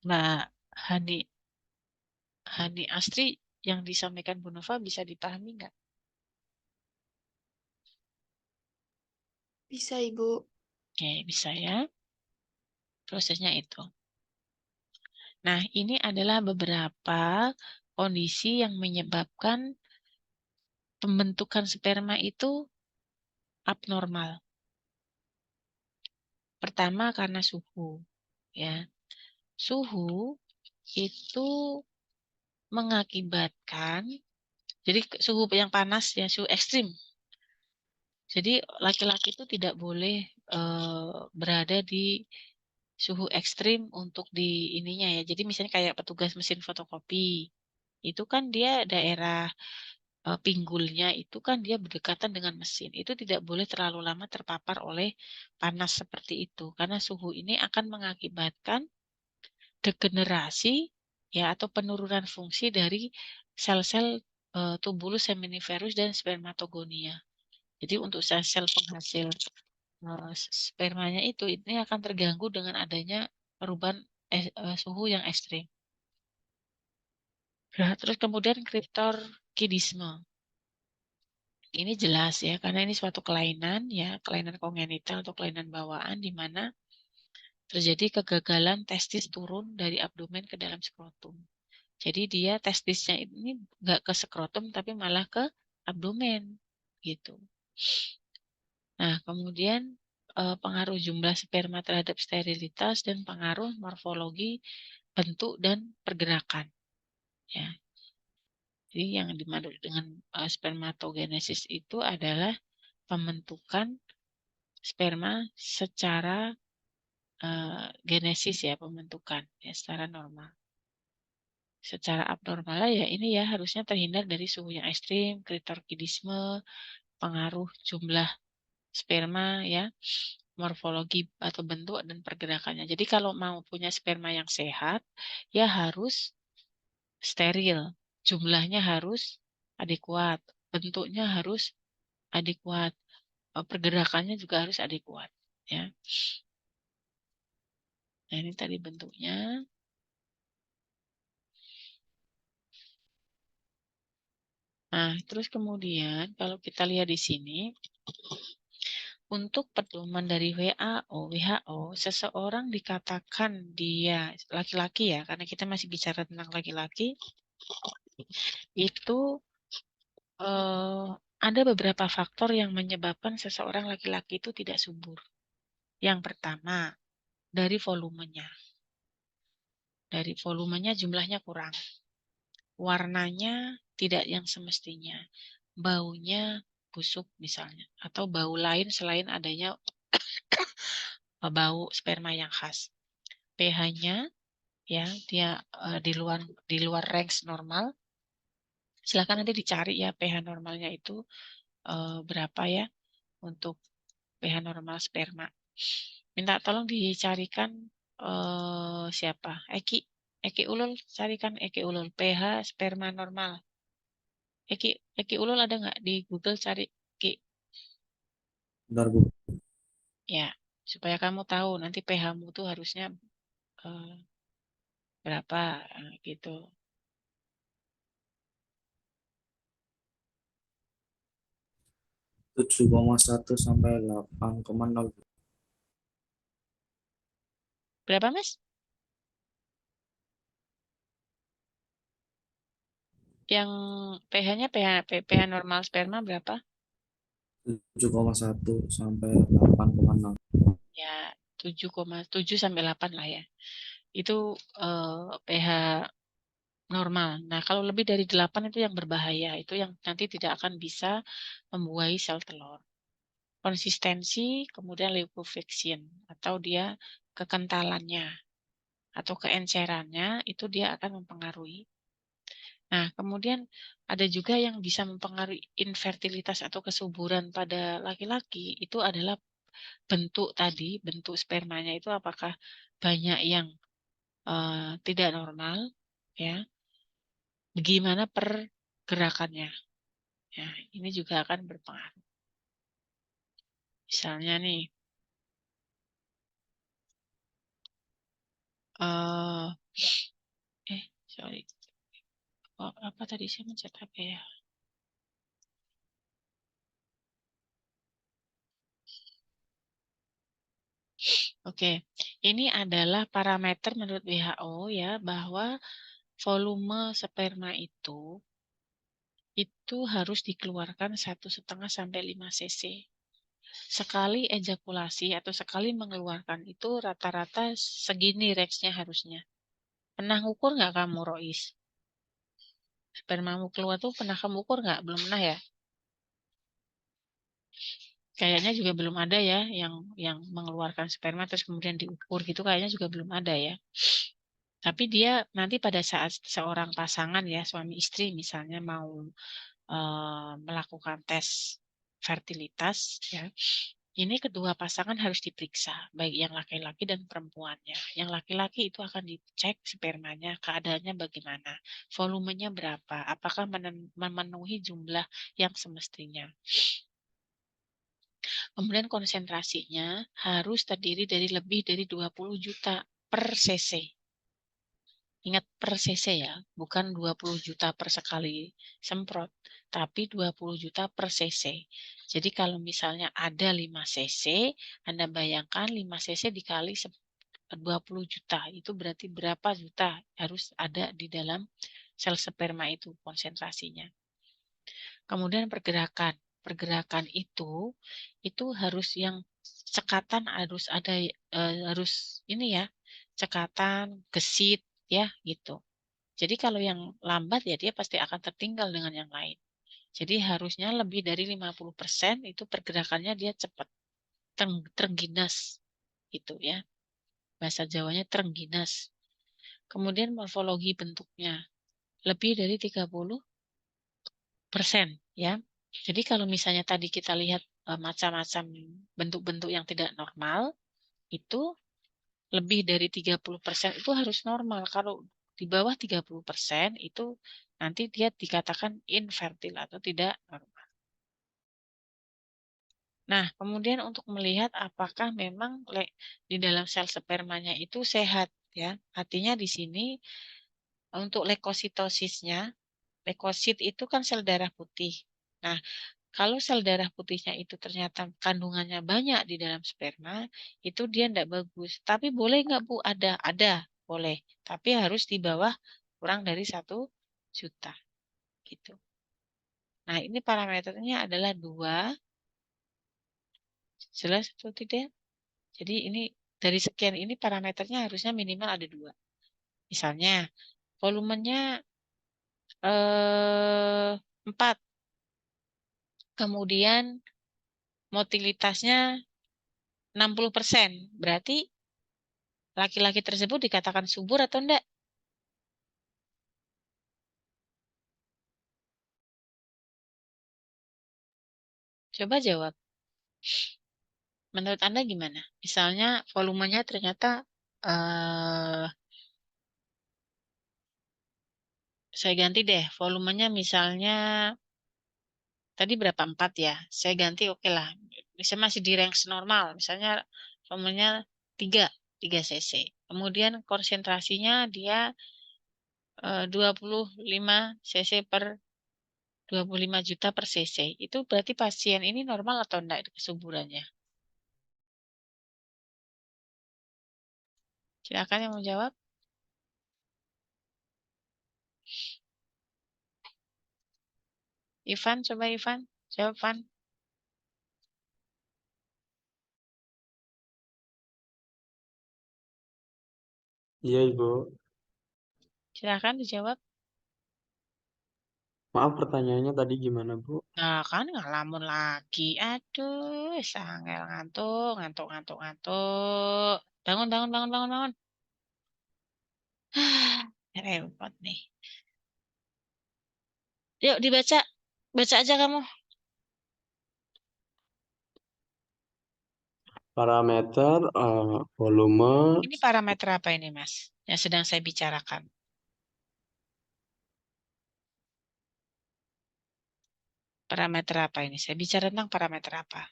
Mbak Hani Astri yang disampaikan Bu Nova bisa dipahami nggak? Bisa, Ibu. Oke, bisa ya. Prosesnya itu. Nah, ini adalah beberapa kondisi yang menyebabkan pembentukan sperma itu abnormal. Pertama karena suhu, ya. Suhu itu mengakibatkan, jadi suhu yang panas ya, suhu ekstrim. Jadi laki-laki itu tidak boleh berada di suhu ekstrim untuk di ininya ya. Jadi misalnya kayak petugas mesin fotokopi, itu kan dia daerah pinggulnya itu kan dia berdekatan dengan mesin. Itu tidak boleh terlalu lama terpapar oleh panas seperti itu. Karena suhu ini akan mengakibatkan degenerasi ya atau penurunan fungsi dari sel-sel tubulus seminiferus dan spermatogonia. Jadi untuk sel-sel penghasil spermanya itu ini akan terganggu dengan adanya perubahan suhu yang ekstrim. Nah, terus kemudian kriptorkidisme. Ini jelas ya, karena ini suatu kelainan ya, kelainan kongenital atau kelainan bawaan di mana terjadi kegagalan testis turun dari abdomen ke dalam skrotum. Jadi dia testisnya ini nggak ke skrotum tapi malah ke abdomen gitu. Nah, kemudian pengaruh jumlah sperma terhadap sterilitas dan pengaruh morfologi bentuk dan pergerakan. Ya. Jadi yang dimaksud dengan spermatogenesis itu adalah pembentukan sperma secara genesis ya, pembentukan ya secara normal. Secara abnormal ya ini ya harusnya terhindar dari suhu yang ekstrim, kriptorkidisme, pengaruh jumlah sperma ya, morfologi atau bentuk dan pergerakannya. Jadi kalau mau punya sperma yang sehat ya harus steril, jumlahnya harus adekuat, bentuknya harus adekuat, pergerakannya juga harus adekuat ya. Nah, ini tadi bentuknya. Nah, terus kemudian kalau kita lihat di sini, untuk pedoman dari WHO, seseorang dikatakan dia laki-laki ya, karena kita masih bicara tentang laki-laki, itu ada beberapa faktor yang menyebabkan seseorang laki-laki itu tidak subur. Yang pertama, dari volumenya. Dari volumenya jumlahnya kurang. Warnanya tidak yang semestinya. Baunya busuk misalnya. Atau bau lain selain adanya bau sperma yang khas. pH-nya ya dia di luar range normal. Silakan nanti dicari ya pH normalnya itu berapa ya untuk pH normal sperma. Minta tolong dicarikan siapa? Eki Ulul, carikan Eki Ulul pH sperma normal. Eki Ulul ada nggak di Google, cari Ki. Bentar, Bu. Ya, supaya kamu tahu nanti pH-mu tuh harusnya eh, berapa gitu. 7,1 sampai 8,0. Berapa, Mas? Yang pH-nya pH normal sperma berapa? 7,1 sampai 8,0. Ya, 7,7 sampai 8 lah ya. Itu pH normal. Nah, kalau lebih dari 8 itu yang berbahaya. Itu yang nanti tidak akan bisa membuahi sel telur. Konsistensi, kemudian leukoplakia atau dia kekentalannya atau keencerannya itu dia akan mempengaruhi. Nah, kemudian ada juga yang bisa mempengaruhi infertilitas atau kesuburan pada laki-laki itu adalah bentuk tadi, bentuk spermanya itu apakah banyak yang tidak normal, ya, bagaimana pergerakannya. Ya, ini juga akan berpengaruh. Misalnya nih, eh sorry, oh, apa tadi saya mencet apa ya? Oke, ini adalah parameter menurut WHO ya, bahwa volume sperma itu harus dikeluarkan 1,5 sampai 5 cc. Sekali ejakulasi atau sekali mengeluarkan itu rata-rata segini range-nya harusnya. Pernah ngukur nggak kamu, Rois? Spermamu keluar tuh pernah kamu ukur nggak? Belum pernah ya? Kayaknya juga belum ada ya yang mengeluarkan sperma terus kemudian diukur gitu, kayaknya juga belum ada ya. Tapi dia nanti pada saat seorang pasangan ya, suami istri misalnya mau melakukan tes fertilitas ya, ini kedua pasangan harus diperiksa, baik yang laki-laki dan perempuannya. Yang laki-laki itu akan dicek spermanya, keadaannya bagaimana, volumenya berapa, apakah memenuhi jumlah yang semestinya. Kemudian konsentrasinya harus terdiri dari lebih dari 20 juta per cc. Ingat per cc ya, bukan 20 juta per sekali semprot, tapi 20 juta per cc. Jadi kalau misalnya ada 5 cc, Anda bayangkan 5 cc dikali 20 juta, itu berarti berapa juta harus ada di dalam sel sperma itu konsentrasinya. Kemudian pergerakan. Pergerakan itu harus yang cekatan harus ada harus ini ya, cekatan, gesit ya gitu. Jadi kalau yang lambat ya dia pasti akan tertinggal dengan yang lain. Jadi harusnya lebih dari 50% itu pergerakannya dia cepat, terengginas gitu ya. Bahasa Jawanya terengginas. Kemudian morfologi bentuknya lebih dari 30% ya. Jadi kalau misalnya tadi kita lihat macam-macam bentuk-bentuk yang tidak normal, itu lebih dari 30% itu harus normal. Kalau di bawah 30% itu nanti dia dikatakan infertil atau tidak normal. Nah, kemudian untuk melihat apakah memang di dalam sel spermanya itu sehat ya. Artinya di sini untuk leukositosisnya, leukosit itu kan sel darah putih. Nah, kalau sel darah putihnya itu ternyata kandungannya banyak di dalam sperma, itu dia tidak bagus. Tapi boleh nggak Bu? Ada, boleh. Tapi harus di bawah kurang dari 1 juta. Gitu. Nah, ini parameternya adalah 2. Jelas atau tidak? Jadi ini dari sekian ini parameternya harusnya minimal ada 2. Misalnya, volumenya 4. Kemudian motilitasnya 60%. Berarti laki-laki tersebut dikatakan subur atau enggak? Coba jawab. Menurut Anda gimana? Misalnya volumenya ternyata saya ganti deh, volumenya misalnya tadi berapa 4 ya? Saya ganti oke lah. Misalnya masih di range normal, misalnya volumenya 3 cc. Kemudian konsentrasinya dia 25 cc per 25 juta per cc. Itu berarti pasien ini normal atau enggak kesuburannya? Silakan yang mau jawab. Ivan, coba Ivan. Jawab, Ivan. Iya, Ibu. Silakan dijawab. Maaf pertanyaannya tadi gimana, Bu? Nah, kan ngalamun lagi. Aduh, sangel ngantuk, ngantuk, ngantuk, ngantuk. Bangun, bangun, bangun, bangun, bangun. Repot nih. Yuk dibaca. Baca aja kamu. Parameter volume Ini parameter apa ini, Mas? Yang sedang saya bicarakan. Parameter apa ini? Saya bicara tentang parameter apa?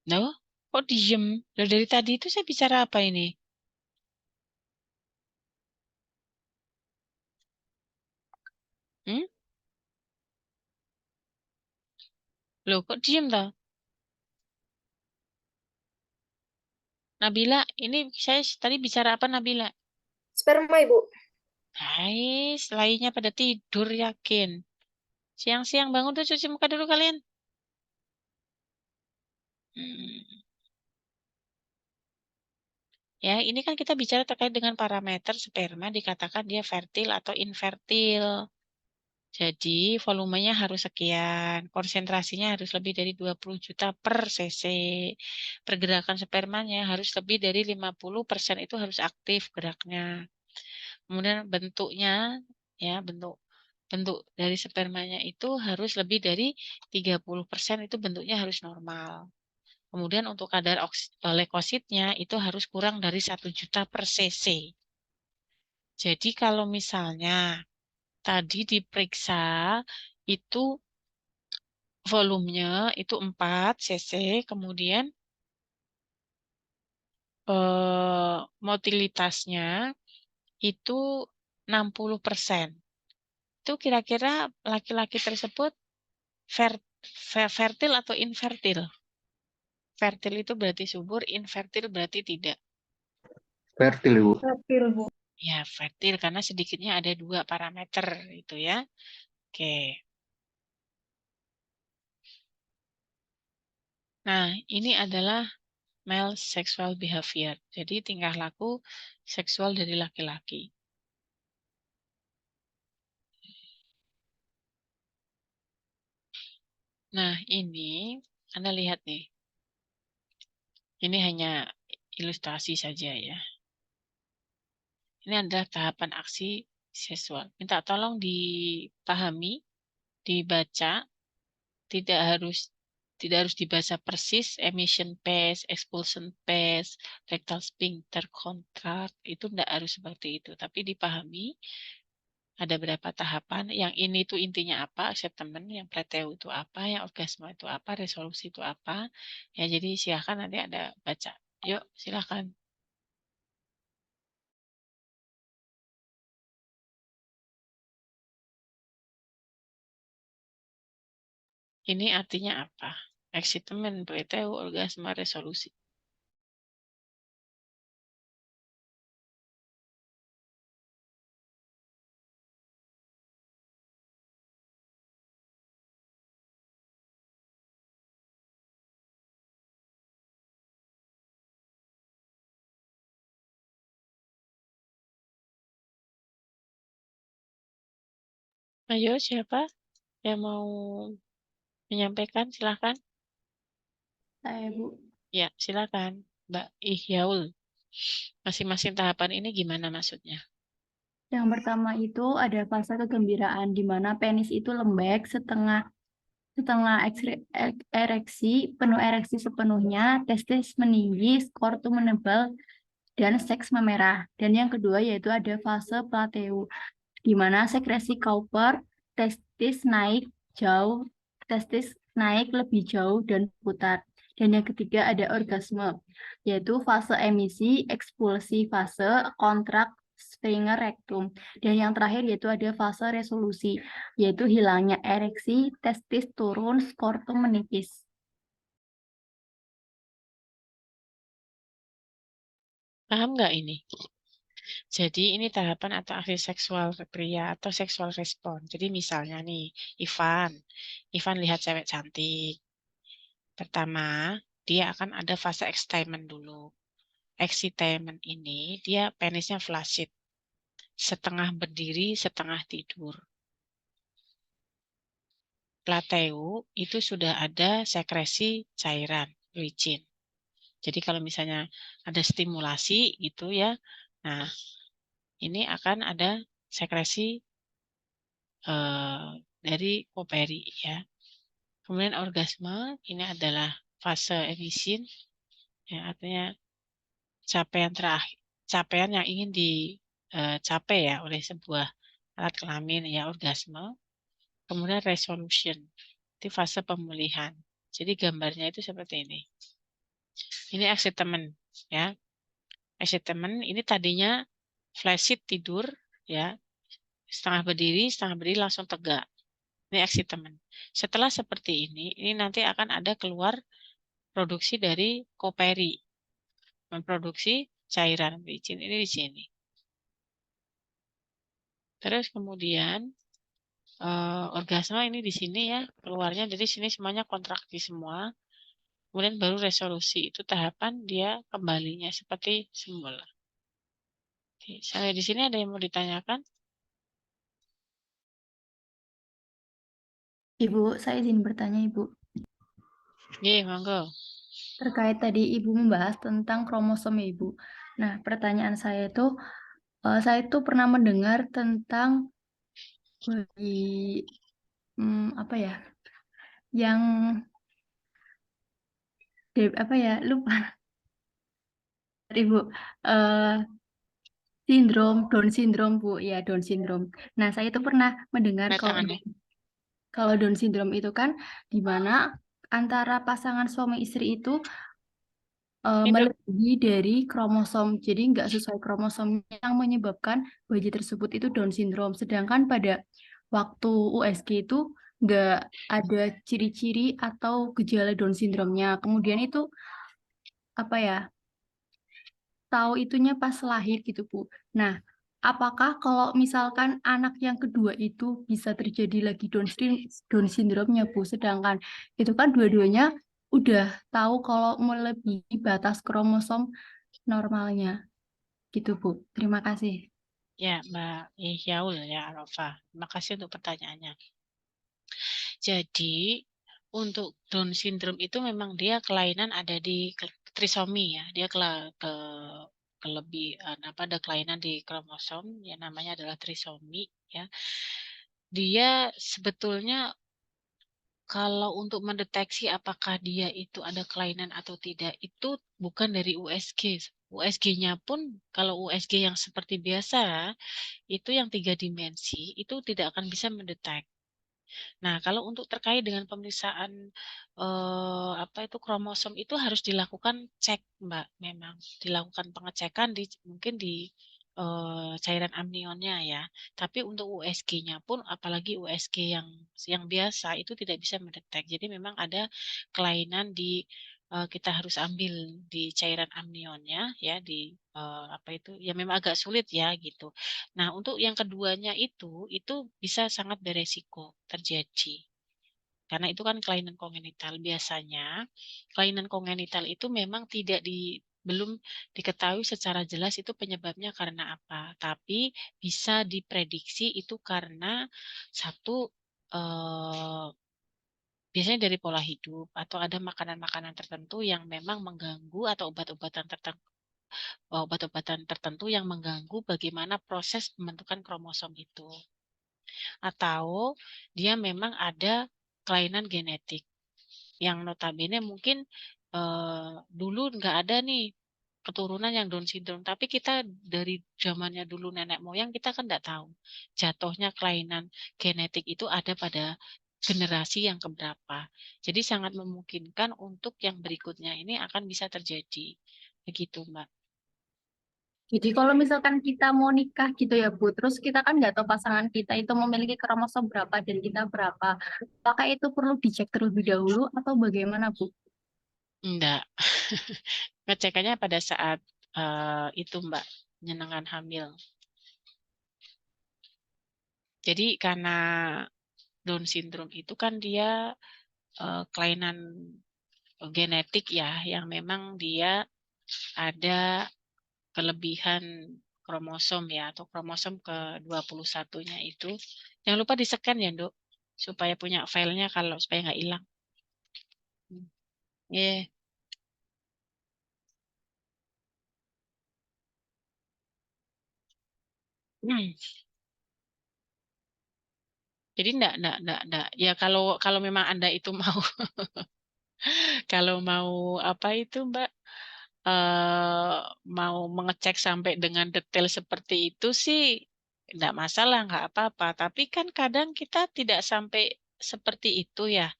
Loh, kok diem? Loh, dari tadi itu saya bicara apa ini? Hmm? Loh, kok diem toh? Nabila, ini saya tadi bicara apa Nabila? Sperma, Ibu. Hai, lainnya pada tidur yakin. Siang-siang bangun tuh cuci muka dulu kalian. Hmm. Ya, ini kan kita bicara terkait dengan parameter sperma dikatakan dia fertil atau infertil. Jadi volumenya harus sekian, konsentrasinya harus lebih dari 20 juta per cc. Pergerakan spermanya harus lebih dari 50% itu harus aktif geraknya. Kemudian bentuknya ya, bentuk dari spermanya itu harus lebih dari 30% itu bentuknya harus normal. Kemudian untuk kadar leukositnya itu harus kurang dari 1 juta per cc. Jadi kalau misalnya tadi diperiksa itu volumenya itu 4 cc, kemudian motilitasnya itu 60%. Itu kira-kira laki-laki tersebut fertil atau infertil? Fertil itu berarti subur, infertil berarti tidak. Fertil, Ibu. Fertil, Bu. Ya, fertil karena sedikitnya ada 2 parameter itu ya. Oke. Nah, ini adalah male sexual behavior. Jadi tingkah laku seksual dari laki-laki. Nah, ini Anda lihat nih. Ini hanya ilustrasi saja ya. Ini adalah tahapan aksi seksual. Minta tolong dipahami, dibaca, tidak harus dibaca persis, emission pace, expulsion pace, rectal sphincter contract, itu tidak harus seperti itu. Tapi dipahami, ada berapa tahapan, yang ini tuh intinya apa, acceptance, yang preteu itu apa, yang orgasme itu apa, resolusi itu apa. Ya, jadi silakan nanti ada baca. Yuk, silakan. Ini artinya apa? Excitement, preteu, orgasme, resolusi. Ayo, siapa yang mau menyampaikan? Silakan. Saya, Bu. Ya, silakan. Mbak Ihyaul. Masing-masing tahapan ini gimana maksudnya? Yang pertama itu ada fase kegembiraan di mana penis itu lembek setengah Setelah penuh ereksi sepenuhnya, testis meninggi, skor tuh menebal, dan seks memerah. Dan yang kedua yaitu ada fase plateu, di mana sekresi Cowper, testis naik jauh, testis naik lebih jauh dan putar. Dan yang ketiga ada orgasme, yaitu fase emisi, ekspulsi fase, kontrak, Springer rectum. Dan yang terakhir yaitu ada fase resolusi, yaitu hilangnya ereksi, testis turun, skor tuh menipis. Paham nggak ini? Jadi ini tahapan atau aksi seksual pria atau seksual respon. Jadi misalnya nih, Ivan lihat cewek cantik. Pertama, dia akan ada fase excitement dulu. Excitement ini dia penisnya flaccid, setengah berdiri, setengah tidur. Plateu itu sudah ada sekresi cairan, licin. Jadi kalau misalnya ada stimulasi gitu ya, nah ini akan ada sekresi dari ovary ya. Kemudian orgasme ini adalah fase emisin, ya, artinya capaian yang ingin dicapai ya oleh sebuah alat kelamin ya, orgasme. Kemudian resolution, itu fase pemulihan. Jadi gambarnya itu seperti ini. Ini excitement ya. Excitement ini tadinya flaccid tidur ya, setengah berdiri langsung tegak. Ini excitement. Setelah seperti ini nanti akan ada keluar produksi dari koperi, memproduksi cairan licin ini di sini. Terus kemudian orgasme ini di sini ya keluarnya, jadi sini semuanya kontraksi semua. Kemudian baru resolusi, itu tahapan dia kembalinya seperti semula. Oke, sampai di sini ada yang mau ditanyakan? Ibu, saya izin bertanya Ibu. Iya, monggo. Terkait tadi Ibu membahas tentang kromosom ya Ibu. Nah, pertanyaan saya itu pernah mendengar tentang bayi apa ya, yang apa ya, lupa Ibu, Down syndrome Bu, ya Down syndrome. Nah, saya itu pernah mendengar Ada tangannya. kalau Down syndrome itu kan di mana antara pasangan suami istri itu Hidup. melebihi dari kromosom, jadi nggak sesuai kromosomnya yang menyebabkan bayi tersebut itu Down syndrome. Sedangkan pada waktu USG itu nggak ada ciri-ciri atau gejala Down syndrome-nya. Kemudian itu apa ya? Tahu itunya pas lahir gitu Bu. Nah, apakah kalau misalkan anak yang kedua itu bisa terjadi lagi Down syndrome-nya Bu? Sedangkan itu kan dua-duanya udah tahu kalau melebihi batas kromosom normalnya. Gitu Bu. Terima kasih. Ya, Mbak Ihyaul ya, Arafah. Terima kasih untuk pertanyaannya. Jadi, untuk Down syndrome itu memang dia kelainan ada di trisomi ya. Dia ada kelainan di kromosom yang namanya adalah trisomi ya. Dia sebetulnya kalau untuk mendeteksi apakah dia itu ada kelainan atau tidak itu bukan dari USG. USG-nya pun kalau USG yang seperti biasa itu yang 3 dimensi itu tidak akan bisa mendetek. Nah, kalau untuk terkait dengan pemeriksaan kromosom itu harus dilakukan cek, Mbak, memang dilakukan pengecekan mungkin di cairan amnionnya ya. Tapi untuk USG-nya pun apalagi USG yang biasa itu tidak bisa mendetek. Jadi memang ada kelainan kita harus ambil di cairan amnionnya ya ya memang agak sulit ya gitu. Nah, untuk yang keduanya itu bisa sangat beresiko terjadi. Karena itu kan kelainan kongenital. Biasanya kelainan kongenital itu memang belum diketahui secara jelas itu penyebabnya karena apa. Tapi bisa diprediksi itu karena satu biasanya dari pola hidup atau ada makanan-makanan tertentu yang memang mengganggu atau obat-obatan tertentu yang mengganggu bagaimana proses pembentukan kromosom itu. Atau dia memang ada kelainan genetik yang notabene mungkin dulu nggak ada nih keturunan yang Down syndrome, tapi kita dari zamannya dulu nenek moyang kita kan nggak tahu jatuhnya kelainan genetik itu ada pada generasi yang keberapa. Jadi sangat memungkinkan untuk yang berikutnya ini akan bisa terjadi. Begitu, Mbak. Jadi kalau misalkan kita mau nikah gitu ya Bu, terus kita kan nggak tahu pasangan kita itu memiliki kromosom berapa dan kita berapa. Apakah itu perlu dicek terlebih dahulu atau bagaimana Bu? Enggak. Ngecekannya pada saat itu, Mbak, menyenangkan hamil. Jadi karena Down syndrome itu kan dia kelainan genetik ya, yang memang dia ada kelebihan kromosom ya, atau kromosom ke-21-nya itu. Jangan lupa di-scan ya, Dok, supaya punya filenya kalau supaya nggak hilang. Yeah. Jadi enggak. Ya kalau memang Anda itu mau kalau mau apa itu, Mbak, mau mengecek sampai dengan detail seperti itu sih enggak masalah, enggak apa-apa. Tapi kan kadang kita tidak sampai seperti itu ya.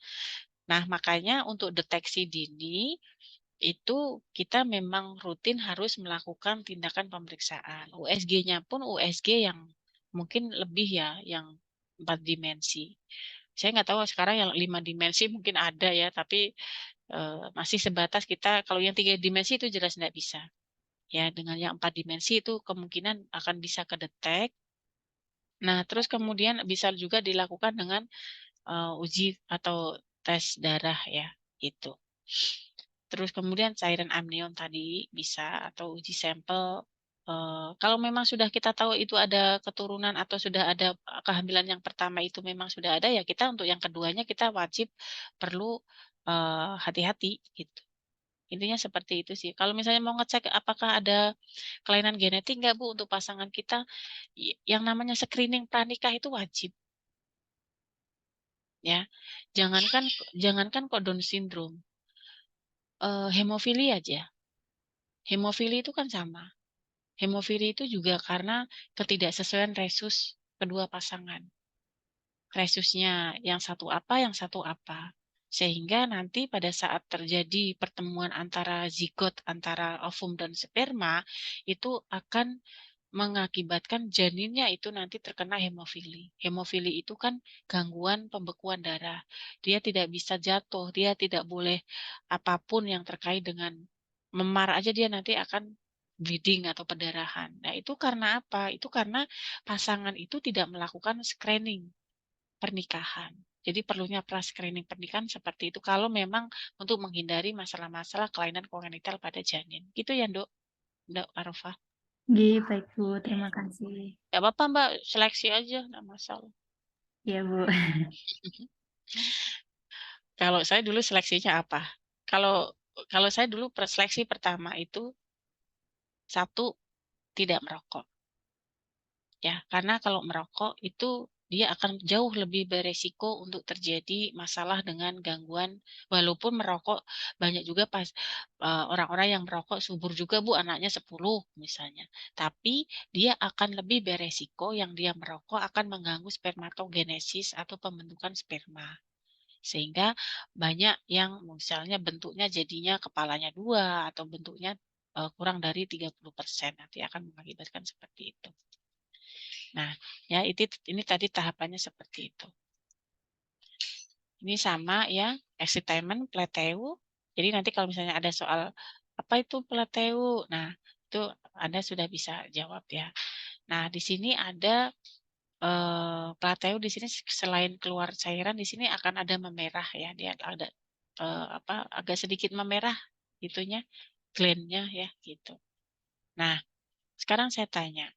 Nah, makanya untuk deteksi dini itu kita memang rutin harus melakukan tindakan pemeriksaan. USG-nya pun USG yang mungkin lebih ya, yang 4 dimensi. Saya nggak tahu sekarang yang 5 dimensi mungkin ada ya, tapi masih sebatas kita, kalau yang 3 dimensi itu jelas nggak bisa. Ya, dengan yang 4 dimensi itu kemungkinan akan bisa kedetek. Nah, terus kemudian bisa juga dilakukan dengan uji atau tes darah ya, itu. Terus kemudian cairan amnion tadi bisa, atau uji sampel. Kalau memang sudah kita tahu itu ada keturunan atau sudah ada kehamilan yang pertama itu memang sudah ada, ya kita untuk yang keduanya kita wajib perlu hati-hati gitu. Intinya seperti itu sih. Kalau misalnya mau ngecek apakah ada kelainan genetik enggak Bu untuk pasangan kita, yang namanya screening pranikah itu wajib ya. Jangankan kok Down syndrome, hemofili aja. Hemofili itu kan sama. Hemofili itu juga karena ketidaksesuaian resus kedua pasangan. Resusnya yang satu apa, yang satu apa. Sehingga nanti pada saat terjadi pertemuan antara zigot, antara ovum dan sperma, itu akan mengakibatkan janinnya itu nanti terkena hemofili. Hemofili itu kan gangguan pembekuan darah. Dia tidak bisa jatuh, dia tidak boleh apapun yang terkait dengan memar aja dia nanti akan bleeding atau perdarahan. Nah, itu karena apa? Itu karena pasangan itu tidak melakukan screening pernikahan. Jadi perlunya pra-screening pernikahan seperti itu kalau memang untuk menghindari masalah-masalah kelainan kongenital pada janin. Gitu ya, Dok Arofah. Gitu, baik Bu, terima kasih. Ya apa-apa Mbak, seleksi aja, nggak masalah. Ya Bu. Kalau saya dulu seleksinya apa? Kalau kalau saya dulu seleksi pertama itu satu, tidak merokok. Ya, karena kalau merokok itu dia akan jauh lebih beresiko untuk terjadi masalah dengan gangguan, walaupun merokok banyak juga orang-orang yang merokok subur juga Bu, anaknya 10 misalnya. Tapi dia akan lebih beresiko yang dia merokok akan mengganggu spermatogenesis atau pembentukan sperma. Sehingga banyak yang misalnya bentuknya jadinya kepalanya 2 atau bentuknya kurang dari 30%, nanti akan mengakibatkan seperti itu. Nah, ya ini tadi tahapannya seperti itu. Ini sama ya, excitainment, plateu. Jadi nanti kalau misalnya ada soal apa itu plateu, nah itu Anda sudah bisa jawab ya. Nah, di sini ada plateu, di sini selain keluar cairan di sini akan ada memerah ya, dia ada apa agak sedikit memerah itunya, glandnya ya gitu. Nah, sekarang saya tanya,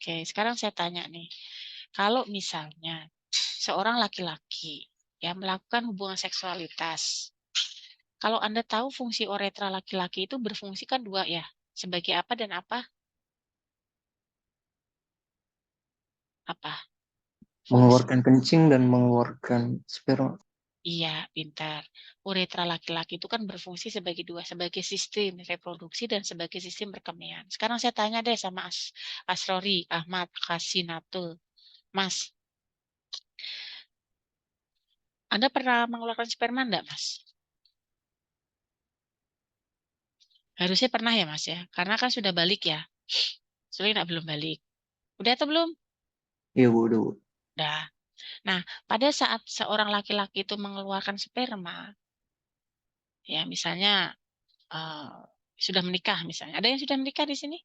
Oke, sekarang saya tanya nih. Kalau misalnya seorang laki-laki yang melakukan hubungan seksualitas, kalau Anda tahu fungsi uretra laki-laki itu berfungsi kan dua ya, sebagai apa dan apa? Apa? Fungsi. Mengeluarkan kencing dan mengeluarkan sperma. Iya, pintar. Uretra laki-laki itu kan berfungsi sebagai dua, sebagai sistem reproduksi dan sebagai sistem perkemihan. Sekarang saya tanya deh sama Asrori, Ahmad, Kasinatul. Mas, Anda pernah mengeluarkan sperma enggak, Mas? Harusnya pernah ya, Mas ya? Karena kan sudah balik ya. Soalnya belum balik. Udah atau belum? Iya, Bu, udah, Bu. Udah. Nah, pada saat seorang laki-laki itu mengeluarkan sperma, ya misalnya sudah menikah misalnya. Ada yang sudah menikah di sini?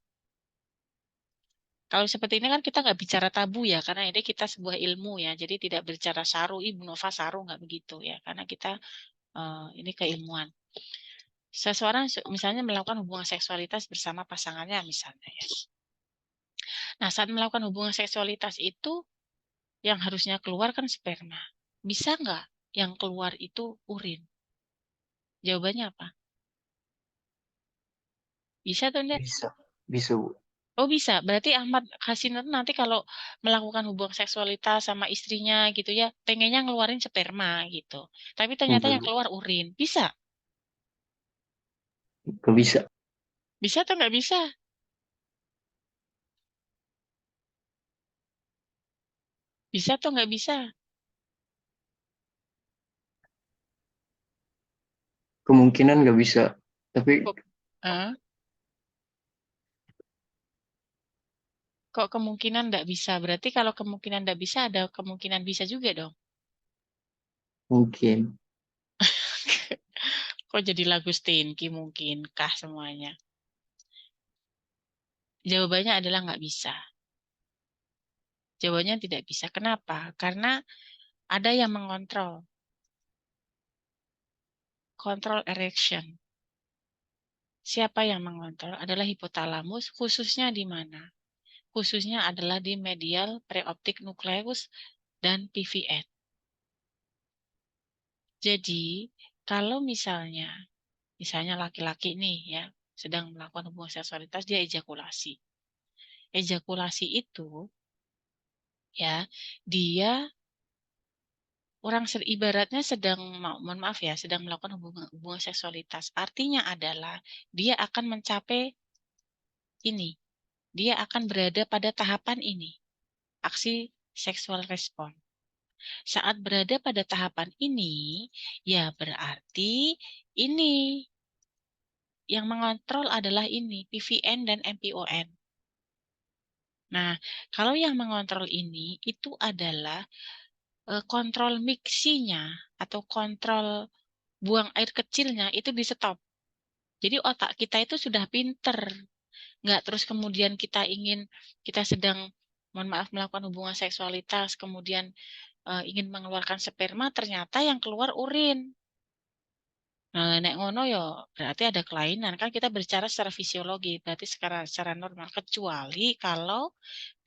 Kalau seperti ini kan kita nggak bicara tabu ya, karena ini kita sebuah ilmu ya, jadi tidak berbicara saru, Ibu Nova saru nggak begitu ya, karena kita ini keilmuan. Seseorang misalnya melakukan hubungan seksualitas bersama pasangannya misalnya ya. Nah, saat melakukan hubungan seksualitas itu yang harusnya keluar kan sperma. Bisa nggak yang keluar itu urin? Jawabannya apa? Bisa atau enggak? Bisa. Bisa, Bu. Oh bisa, berarti Ahmad Hasin itu nanti kalau melakukan hubungan seksualitas sama istrinya gitu ya, pengennya ngeluarin sperma gitu. Tapi ternyata Enggak, yang Bu. keluar urin. Bisa? Enggak bisa. Bisa atau nggak bisa? Bisa atau nggak bisa? Kemungkinan nggak bisa. Tapi Kok, eh, kok kemungkinan nggak bisa? Berarti kalau kemungkinan nggak bisa, ada kemungkinan bisa juga dong. mungkin. Kok jadi lagu Stinky mungkinkah semuanya? Jawabannya adalah nggak bisa. Jawabannya tidak bisa. Kenapa? Karena ada yang mengontrol. Kontrol erection. Siapa yang mengontrol? Adalah hipotalamus, khususnya di mana? Khususnya adalah di medial preoptic nucleus dan PVN. Jadi, kalau misalnya laki-laki nih ya, sedang melakukan hubungan seksualitas, dia ejakulasi. Ejakulasi itu ya, dia ibaratnya sedang, mohon maaf ya, sedang melakukan hubungan seksualitas. Artinya adalah dia akan mencapai ini. Dia akan berada pada tahapan ini. Aksi seksual respon. Saat berada pada tahapan ini, ya berarti ini yang mengontrol adalah ini, PVN dan MPON. Nah, kalau yang mengontrol ini itu adalah kontrol miksinya atau kontrol buang air kecilnya itu di stop. Jadi otak kita itu sudah pinter. Nggak terus kemudian kita sedang, mohon maaf, melakukan hubungan seksualitas, kemudian ingin mengeluarkan sperma, ternyata yang keluar urin. Nah, nek ngono ya berarti ada kelainan. Kan kita berbicara secara fisiologi, berarti secara normal. Kecuali kalau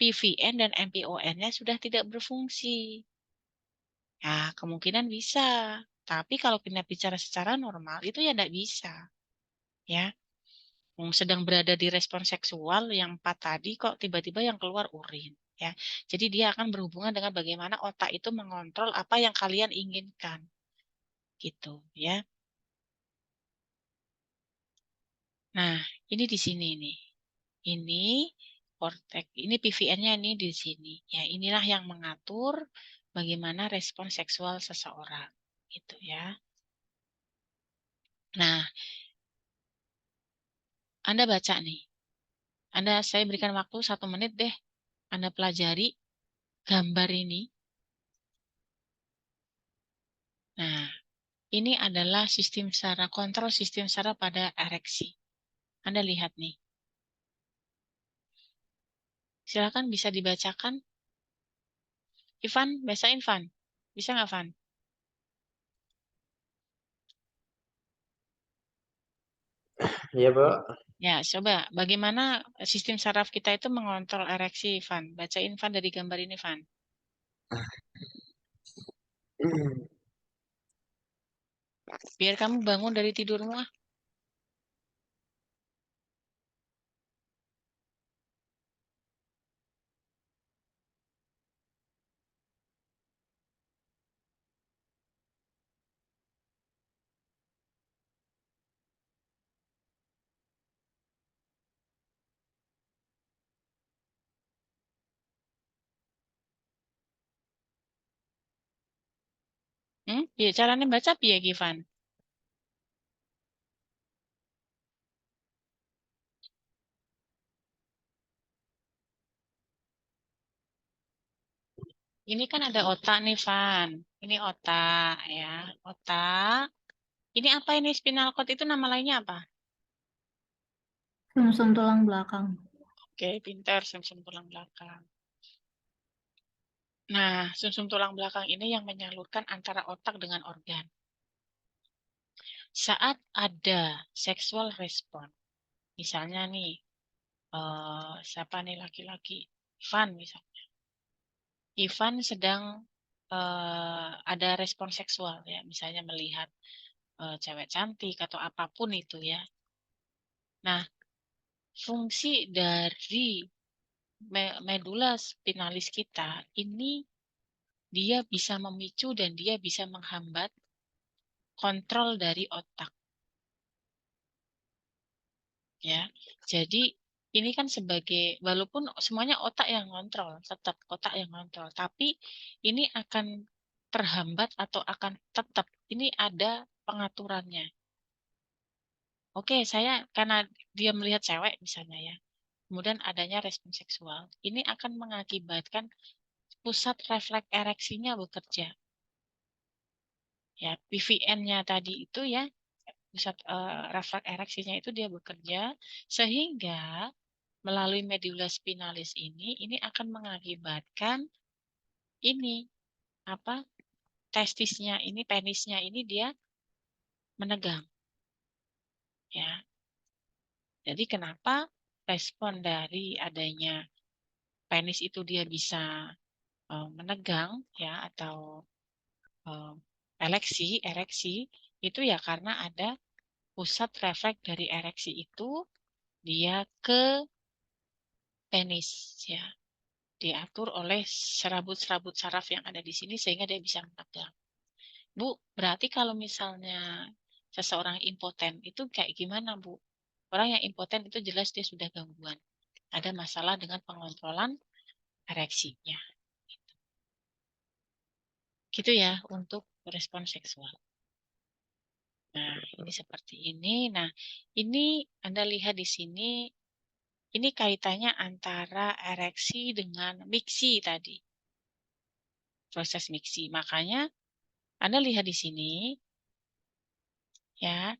PVN dan MPON-nya sudah tidak berfungsi. Ya, kemungkinan bisa. Tapi kalau kita bicara secara normal, itu ya tidak bisa. Ya, sedang berada di respon seksual yang 4 tadi, kok tiba-tiba yang keluar urin. Ya, jadi dia akan berhubungan dengan bagaimana otak itu mengontrol apa yang kalian inginkan. Gitu, ya. Nah, ini di sini nih. Ini korteks, ini PVN-nya ini di sini. Ya, inilah yang mengatur bagaimana respon seksual seseorang. Gitu ya. Nah, Anda baca nih. Saya berikan waktu 1 menit deh. Anda pelajari gambar ini. Nah, ini adalah kontrol sistem saraf pada ereksi. Anda lihat nih. Silakan bisa dibacakan. Ivan, bacain Van. Bisa nggak Van? Iya, Pak. Ya, coba bagaimana sistem saraf kita itu mengontrol ereksi, Van? Bacain, Van, dari gambar ini, Van. Biar kamu bangun dari tidurmu. Ya, caranya baca piye, Givan? Ini kan ada otak nih, Van. Ini otak, ya. Otak. Ini apa ini spinal cord itu nama lainnya apa? Sumsum tulang belakang. Oke, pintar, sumsum tulang belakang. Nah, sumsum tulang belakang ini yang menyalurkan antara otak dengan organ. Saat ada sexual respon, misalnya nih, siapa nih laki-laki? Ivan misalnya. Ivan sedang ada respon seksual ya, misalnya melihat cewek cantik atau apapun itu ya. Nah, fungsi dari medula spinalis kita ini dia bisa memicu dan dia bisa menghambat kontrol dari otak ya. Jadi ini kan sebagai walaupun semuanya otak yang kontrol, tetap otak yang kontrol, tapi ini akan terhambat atau akan tetap ini ada pengaturannya. Oke, saya karena dia melihat cewek misalnya ya. Kemudian adanya respon seksual. Ini akan mengakibatkan pusat refleks ereksinya bekerja. Ya, PVN-nya tadi itu ya, pusat refleks ereksinya itu dia bekerja sehingga melalui medula spinalis ini akan mengakibatkan ini apa? Testisnya ini, penisnya ini dia menegang. Ya. Jadi kenapa respon dari adanya penis itu dia bisa menegang ya atau ereksi itu ya karena ada pusat refleks dari ereksi itu dia ke penis ya, diatur oleh serabut-serabut saraf yang ada di sini sehingga dia bisa menegang. Bu, berarti kalau misalnya seseorang impoten itu kayak gimana, Bu? Orang yang impoten itu jelas dia sudah gangguan. Ada masalah dengan pengontrolan ereksinya. Gitu ya untuk respon seksual. Nah, ini seperti ini. Nah, ini Anda lihat di sini, ini kaitannya antara ereksi dengan miksi tadi. Proses miksi. Makanya Anda lihat di sini, ya,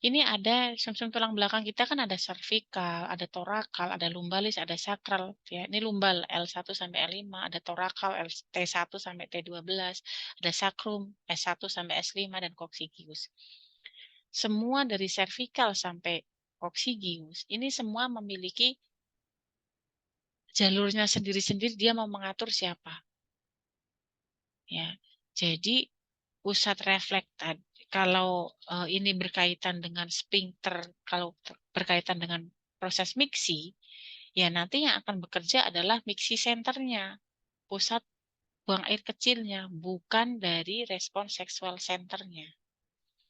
ini ada sumsum tulang belakang kita kan ada cervical, ada torakal, ada lumbalis, ada sakral. Ya, ini lumbal L1 sampai L5, ada torakal T1 sampai T12, ada sakrum S1 sampai S5 dan coccygeus. Semua dari cervical sampai coccygeus ini semua memiliki jalurnya sendiri-sendiri, dia mau mengatur siapa. Ya. Jadi pusat refleks kalau ini berkaitan dengan sphincter, kalau berkaitan dengan proses miksi, ya nanti yang akan bekerja adalah miksi senternya, pusat buang air kecilnya, bukan dari respon seksual senternya.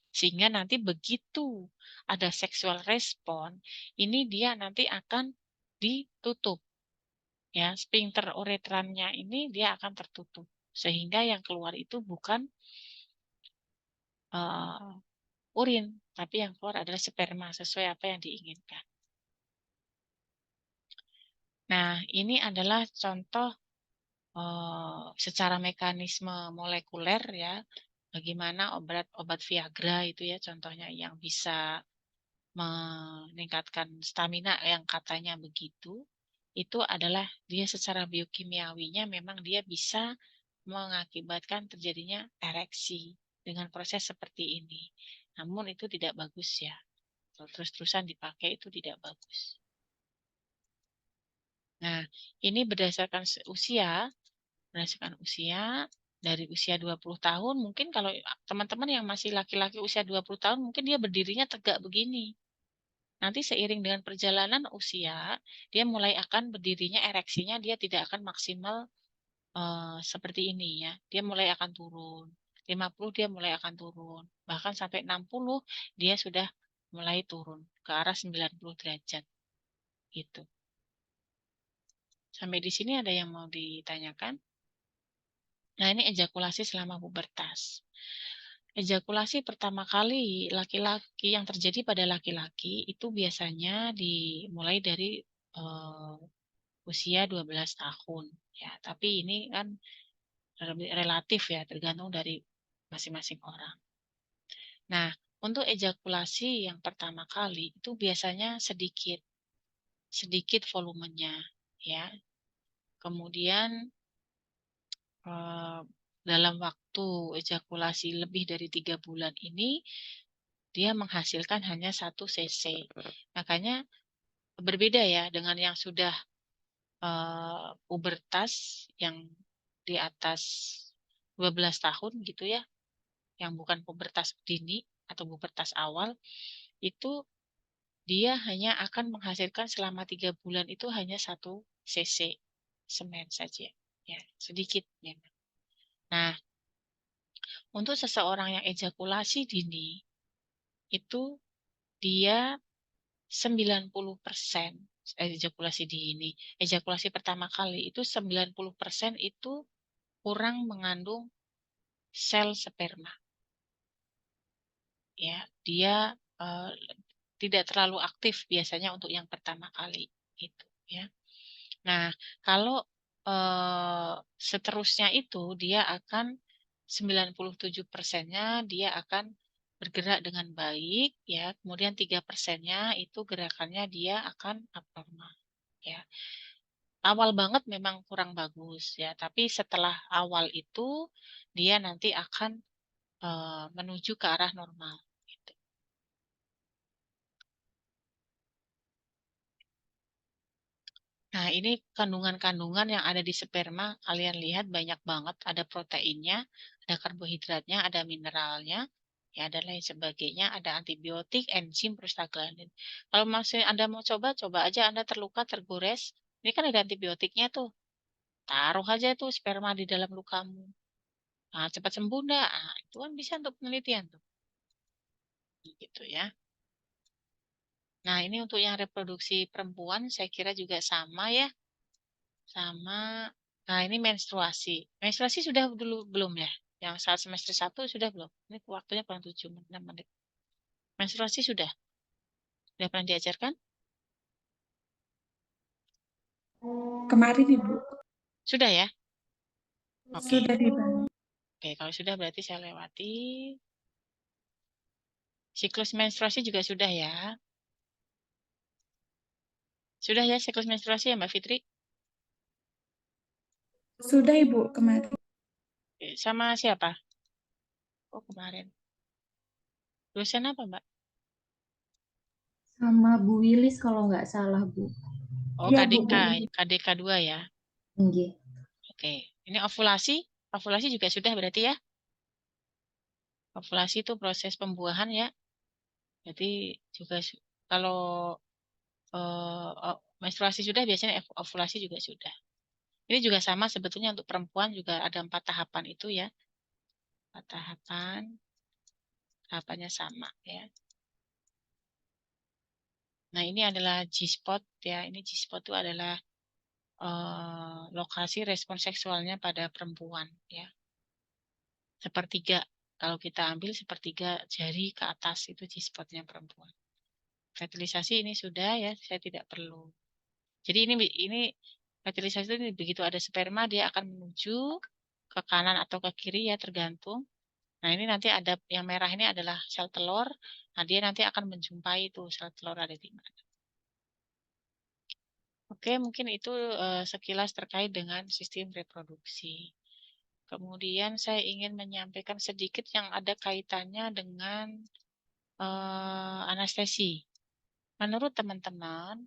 Sehingga nanti begitu ada seksual respon, ini dia nanti akan ditutup. Ya, sphincter uretrannya ini dia akan tertutup. Sehingga yang keluar itu bukan urin, tapi yang keluar adalah sperma sesuai apa yang diinginkan. Nah, ini adalah contoh secara mekanisme molekuler ya, bagaimana obat Viagra itu ya contohnya yang bisa meningkatkan stamina yang katanya begitu, itu adalah dia secara biokimiawinya memang dia bisa mengakibatkan terjadinya ereksi dengan proses seperti ini. Namun itu tidak bagus ya. Kalau terus-terusan dipakai itu tidak bagus. Nah, ini berdasarkan usia, dari usia 20 tahun, mungkin kalau teman-teman yang masih laki-laki usia 20 tahun, mungkin dia berdirinya tegak begini. Nanti seiring dengan perjalanan usia, dia mulai akan berdirinya, ereksinya dia tidak akan maksimal seperti ini ya. Dia mulai akan turun. 50 dia mulai akan turun. Bahkan sampai 60 dia sudah mulai turun ke arah 90 derajat. Gitu. Sampai di sini ada yang mau ditanyakan? Nah, ini ejakulasi selama pubertas. Ejakulasi pertama kali laki-laki yang terjadi pada laki-laki itu biasanya dimulai dari usia 12 tahun ya. Tapi ini kan relatif ya, tergantung dari masing-masing orang. Nah, untuk ejakulasi yang pertama kali itu biasanya sedikit volumenya ya. Kemudian dalam waktu ejakulasi lebih dari 3 bulan ini, dia menghasilkan hanya 1 cc. Makanya berbeda ya dengan yang sudah pubertas, yang di atas 12 tahun gitu ya, yang bukan pubertas dini atau pubertas awal, itu dia hanya akan menghasilkan selama 3 bulan itu hanya 1 cc semen saja. Ya, sedikit memang. Nah, untuk seseorang yang ejakulasi dini, itu dia 90% ejakulasi dini. Ejakulasi pertama kali itu 90% itu kurang mengandung sel sperma. Ya, dia tidak terlalu aktif biasanya untuk yang pertama kali itu ya. Nah, kalau seterusnya itu dia akan 97%-nya dia akan bergerak dengan baik ya. Kemudian 3%-nya itu gerakannya dia akan abnormal ya. Awal banget memang kurang bagus ya, tapi setelah awal itu dia nanti akan menuju ke arah normal gitu. Nah, ini kandungan-kandungan yang ada di sperma, kalian lihat banyak banget. Ada proteinnya, ada karbohidratnya, ada mineralnya, ya ada lain sebagainya, ada antibiotik, enzim, prostaglandin. Kalau masih Anda mau coba aja Anda terluka, tergores. Ini kan ada antibiotiknya tuh. Taruh aja tuh sperma di dalam lukamu. Nah, cepat sembuh enggak? Nah, itu kan bisa untuk penelitian tuh. Gitu ya. Nah, ini untuk yang reproduksi perempuan, saya kira juga sama ya. Sama, nah ini menstruasi. Menstruasi sudah dulu belum ya? Yang saat semester 1 sudah belum? Ini waktunya kurang 7 menit. Menstruasi sudah? Sudah pernah diajarkan? Kemarin Ibu. Sudah ya? Oke. Sudah dibahas. Oke, kalau sudah berarti saya lewati. Siklus menstruasi juga sudah ya? Sudah ya siklus menstruasi ya Mbak Fitri? Sudah Ibu kemarin. Oke, sama siapa? Oh kemarin. Dosen apa Mbak? Sama Bu Wilis kalau nggak salah, Bu. Oh Iya Bu. KDK 2 ya? Nggih. Oke, ini ovulasi? Ovulasi juga sudah berarti ya? Ovulasi itu proses pembuahan ya? Jadi juga kalau menstruasi sudah, biasanya ovulasi juga sudah. Ini juga sama sebetulnya untuk perempuan juga ada 4 tahapan itu ya. 4 tahapan, tahapannya sama ya. Nah ini adalah G-spot ya. Ini G-spot itu adalah lokasi respon seksualnya pada perempuan ya. Sepertiga, kalau kita ambil sepertiga jari ke atas itu G-spotnya perempuan. Fertilisasi ini sudah ya, saya tidak perlu. Jadi ini fertilisasi itu begitu ada sperma dia akan menuju ke kanan atau ke kiri ya tergantung. Nah ini nanti ada yang merah ini adalah sel telur. Nah dia nanti akan menjumpai itu sel telur ada di mana. Oke mungkin itu sekilas terkait dengan sistem reproduksi. Kemudian saya ingin menyampaikan sedikit yang ada kaitannya dengan anestesi. Menurut teman-teman,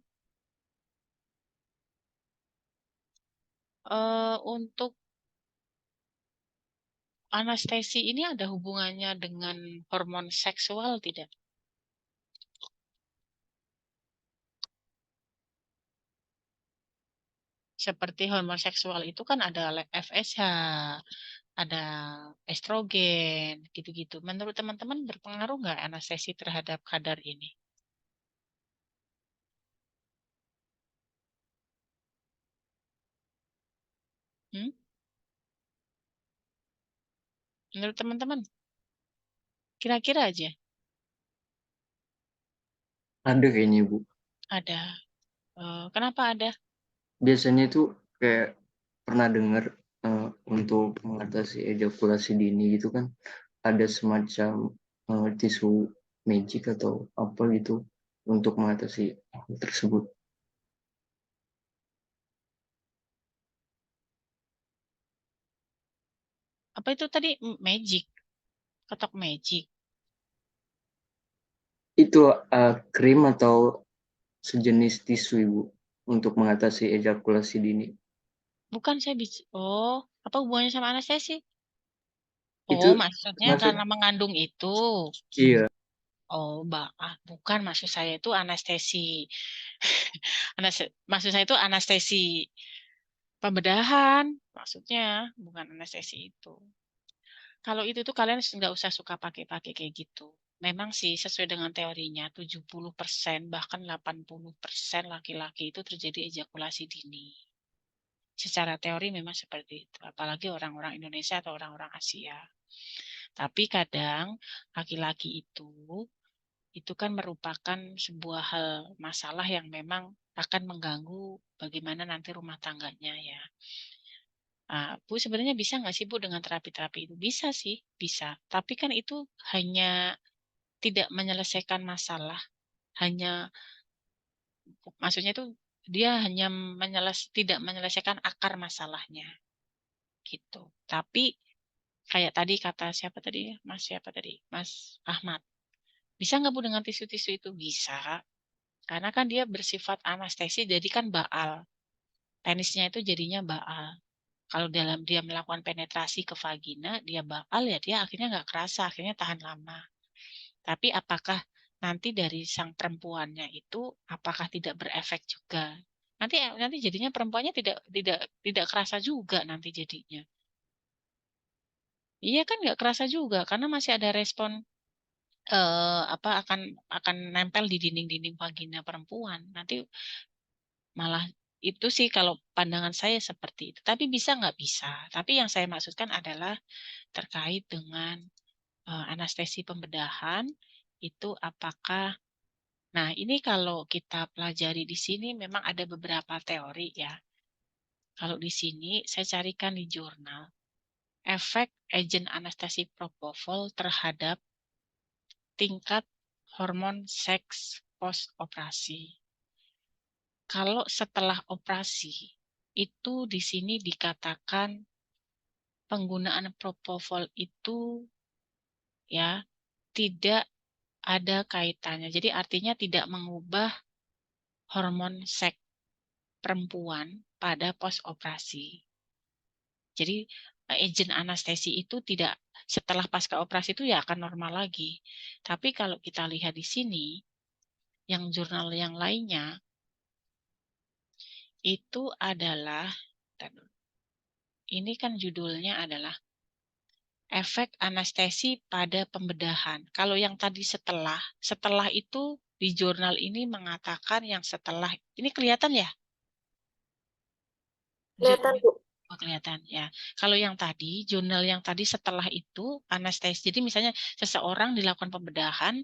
untuk anestesi ini ada hubungannya dengan hormon seksual tidak? Seperti hormon seksual itu kan ada FSH, ada estrogen, gitu-gitu. Menurut teman-teman berpengaruh nggak anestesi terhadap kadar ini? Hmm? Menurut teman-teman, kira-kira aja Ada kayaknya, Bu. ada. Kenapa ada? Biasanya itu kayak pernah dengar untuk mengatasi ejakulasi dini gitu kan ada semacam tisu magic atau apa gitu untuk mengatasi hal tersebut. Apa itu tadi magic? Ketok magic. Itu krim atau sejenis tisu, Ibu, untuk mengatasi ejakulasi dini. Bukan saya oh, apa hubungannya sama anestesi? Itu Oh, maksudnya maksud karena mengandung itu. iya, Oh, bukan maksud saya itu anestesi. Maksud saya itu anestesi pembedahan. Maksudnya bukan anestesi itu. Kalau itu tuh kalian nggak usah suka pakai-pakai kayak gitu. Memang sih sesuai dengan teorinya 70% bahkan 80% laki-laki itu terjadi ejakulasi dini. Secara teori memang seperti itu, apalagi orang-orang Indonesia atau orang-orang Asia. Tapi kadang laki-laki itu kan merupakan sebuah hal masalah yang memang akan mengganggu bagaimana nanti rumah tangganya ya. Bu, sebenarnya bisa nggak sih Bu dengan terapi-terapi itu? Bisa sih, bisa. Tapi kan itu hanya tidak menyelesaikan masalah, hanya maksudnya itu dia hanya tidak menyelesaikan akar masalahnya gitu. Tapi kayak tadi kata siapa tadi? Mas siapa tadi? Mas Ahmad. Bisa nggak Bu dengan tisu-tisu itu? Bisa. Karena kan dia bersifat anestesi, jadi kan baal. Penisnya itu jadinya baal. Kalau dalam dia melakukan penetrasi ke vagina, dia baal ya dia akhirnya nggak kerasa, akhirnya tahan lama. Tapi apakah nanti dari sang perempuannya itu apakah tidak berefek juga? Nanti jadinya perempuannya tidak kerasa juga nanti jadinya. Iya kan nggak kerasa juga karena masih ada respon apa akan nempel di dinding-dinding vagina perempuan. Nanti malah itu sih kalau pandangan saya seperti itu. Tapi bisa nggak bisa. Tapi yang saya maksudkan adalah terkait dengan anestesi pembedahan itu apakah. Nah, ini kalau kita pelajari di sini memang ada beberapa teori ya. Kalau di sini saya carikan di jurnal efek agen anestesi propofol terhadap tingkat hormon seks post operasi. Kalau setelah operasi itu di sini dikatakan penggunaan propofol itu ya tidak ada kaitannya. Jadi artinya tidak mengubah hormon seks perempuan pada post operasi. Jadi agen anestesi itu tidak setelah pasca operasi itu ya akan normal lagi. Tapi kalau kita lihat di sini yang jurnal yang lainnya itu adalah ini kan judulnya adalah efek anestesi pada pembedahan. Kalau yang tadi setelah itu di jurnal ini mengatakan yang setelah, ini kelihatan ya? Kelihatan, Bu. Oh, kelihatan ya. Kalau yang tadi, jurnal yang tadi setelah itu anestesi. Jadi misalnya seseorang dilakukan pembedahan,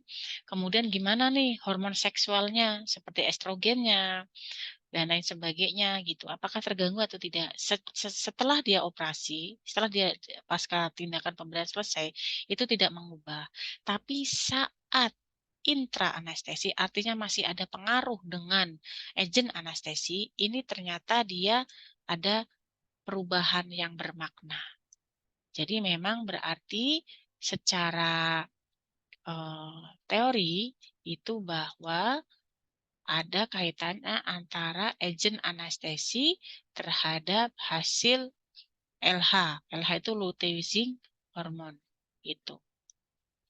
kemudian gimana nih hormon seksualnya seperti estrogennya dan lain sebagainya gitu. Apakah terganggu atau tidak? Setelah dia operasi, setelah dia pasca tindakan pembedahan selesai, itu tidak mengubah. Tapi saat intra anestesi, artinya masih ada pengaruh dengan agen anestesi, ini ternyata dia ada perubahan yang bermakna. Jadi memang berarti secara teori itu bahwa ada kaitannya antara agent anestesi terhadap hasil LH. LH itu luteinizing hormone gitu.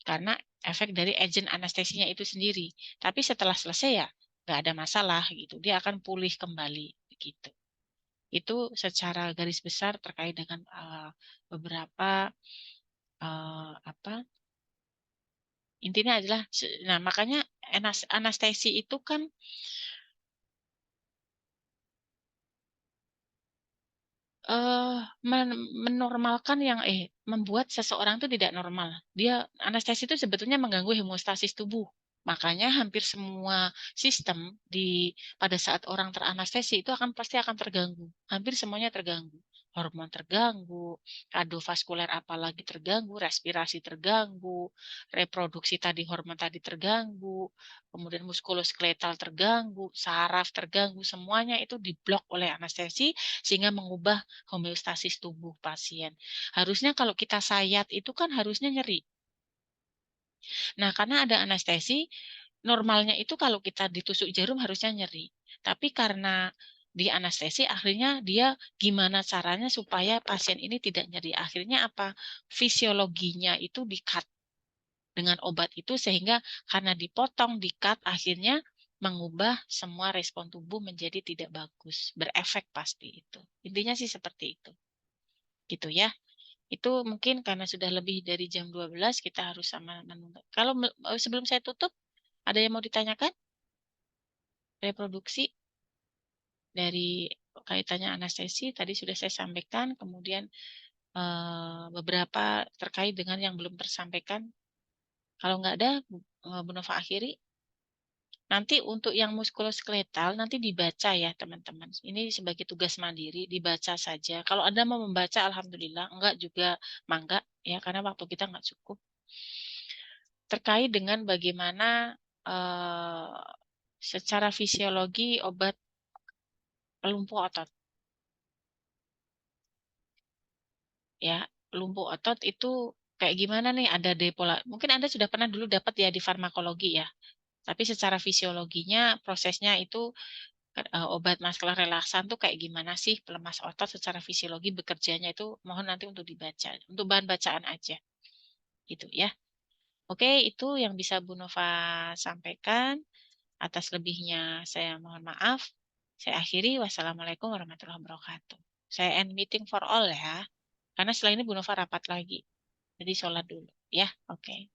Karena efek dari agent anestesinya itu sendiri. Tapi setelah selesai ya nggak ada masalah gitu. Dia akan pulih kembali begitu. Itu secara garis besar terkait dengan beberapa apa intinya adalah nah makanya anestesi itu kan menormalkan yang membuat seseorang itu tidak normal. Dia anestesi itu sebetulnya mengganggu hemostasis tubuh. Makanya hampir semua sistem pada saat orang teranestesi itu pasti akan terganggu. Hampir semuanya terganggu. Hormon terganggu, kardiovaskuler apalagi terganggu, respirasi terganggu, reproduksi tadi hormon tadi terganggu, kemudian muskuloskeletal terganggu, saraf terganggu, semuanya itu diblok oleh anestesi sehingga mengubah homeostasis tubuh pasien. Harusnya kalau kita sayat itu kan harusnya nyeri. Nah, karena ada anestesi, normalnya itu kalau kita ditusuk jarum harusnya nyeri. Tapi karena di anestesi akhirnya dia gimana caranya supaya pasien ini tidak nyeri. Akhirnya apa? Fisiologinya itu di-cut dengan obat itu sehingga karena dipotong, di-cut akhirnya mengubah semua respon tubuh menjadi tidak bagus, berefek pasti itu. Intinya sih seperti itu. Gitu ya. Itu mungkin karena sudah lebih dari jam 12 kita harus sama menunggu. Kalau sebelum saya tutup, ada yang mau ditanyakan? Reproduksi dari kaitannya anestesi tadi sudah saya sampaikan, kemudian beberapa terkait dengan yang belum tersampaikan. Kalau nggak ada, Bu Nova akhiri. Nanti untuk yang muskuloskeletal nanti dibaca ya teman-teman. Ini sebagai tugas mandiri, dibaca saja. Kalau Anda mau membaca, alhamdulillah. Enggak juga mangga ya, karena waktu kita nggak cukup. Terkait dengan bagaimana secara fisiologi obat pelumpuh otot. Ya, lumpuh otot itu kayak gimana nih? Ada depola. Mungkin Anda sudah pernah dulu dapat ya di farmakologi ya. Tapi secara fisiologinya prosesnya itu obat maskalar relaksan tuh kayak gimana sih pelemas otot secara fisiologi bekerjanya itu mohon nanti untuk dibaca. Untuk bahan bacaan aja. Gitu ya. Oke, itu yang bisa Bu Nova sampaikan. Atas lebihnya saya mohon maaf. Saya akhiri. Wassalamualaikum warahmatullahi wabarakatuh. Saya end meeting for all ya. Karena setelah ini Bu Nova rapat lagi. Jadi sholat dulu. Ya, oke.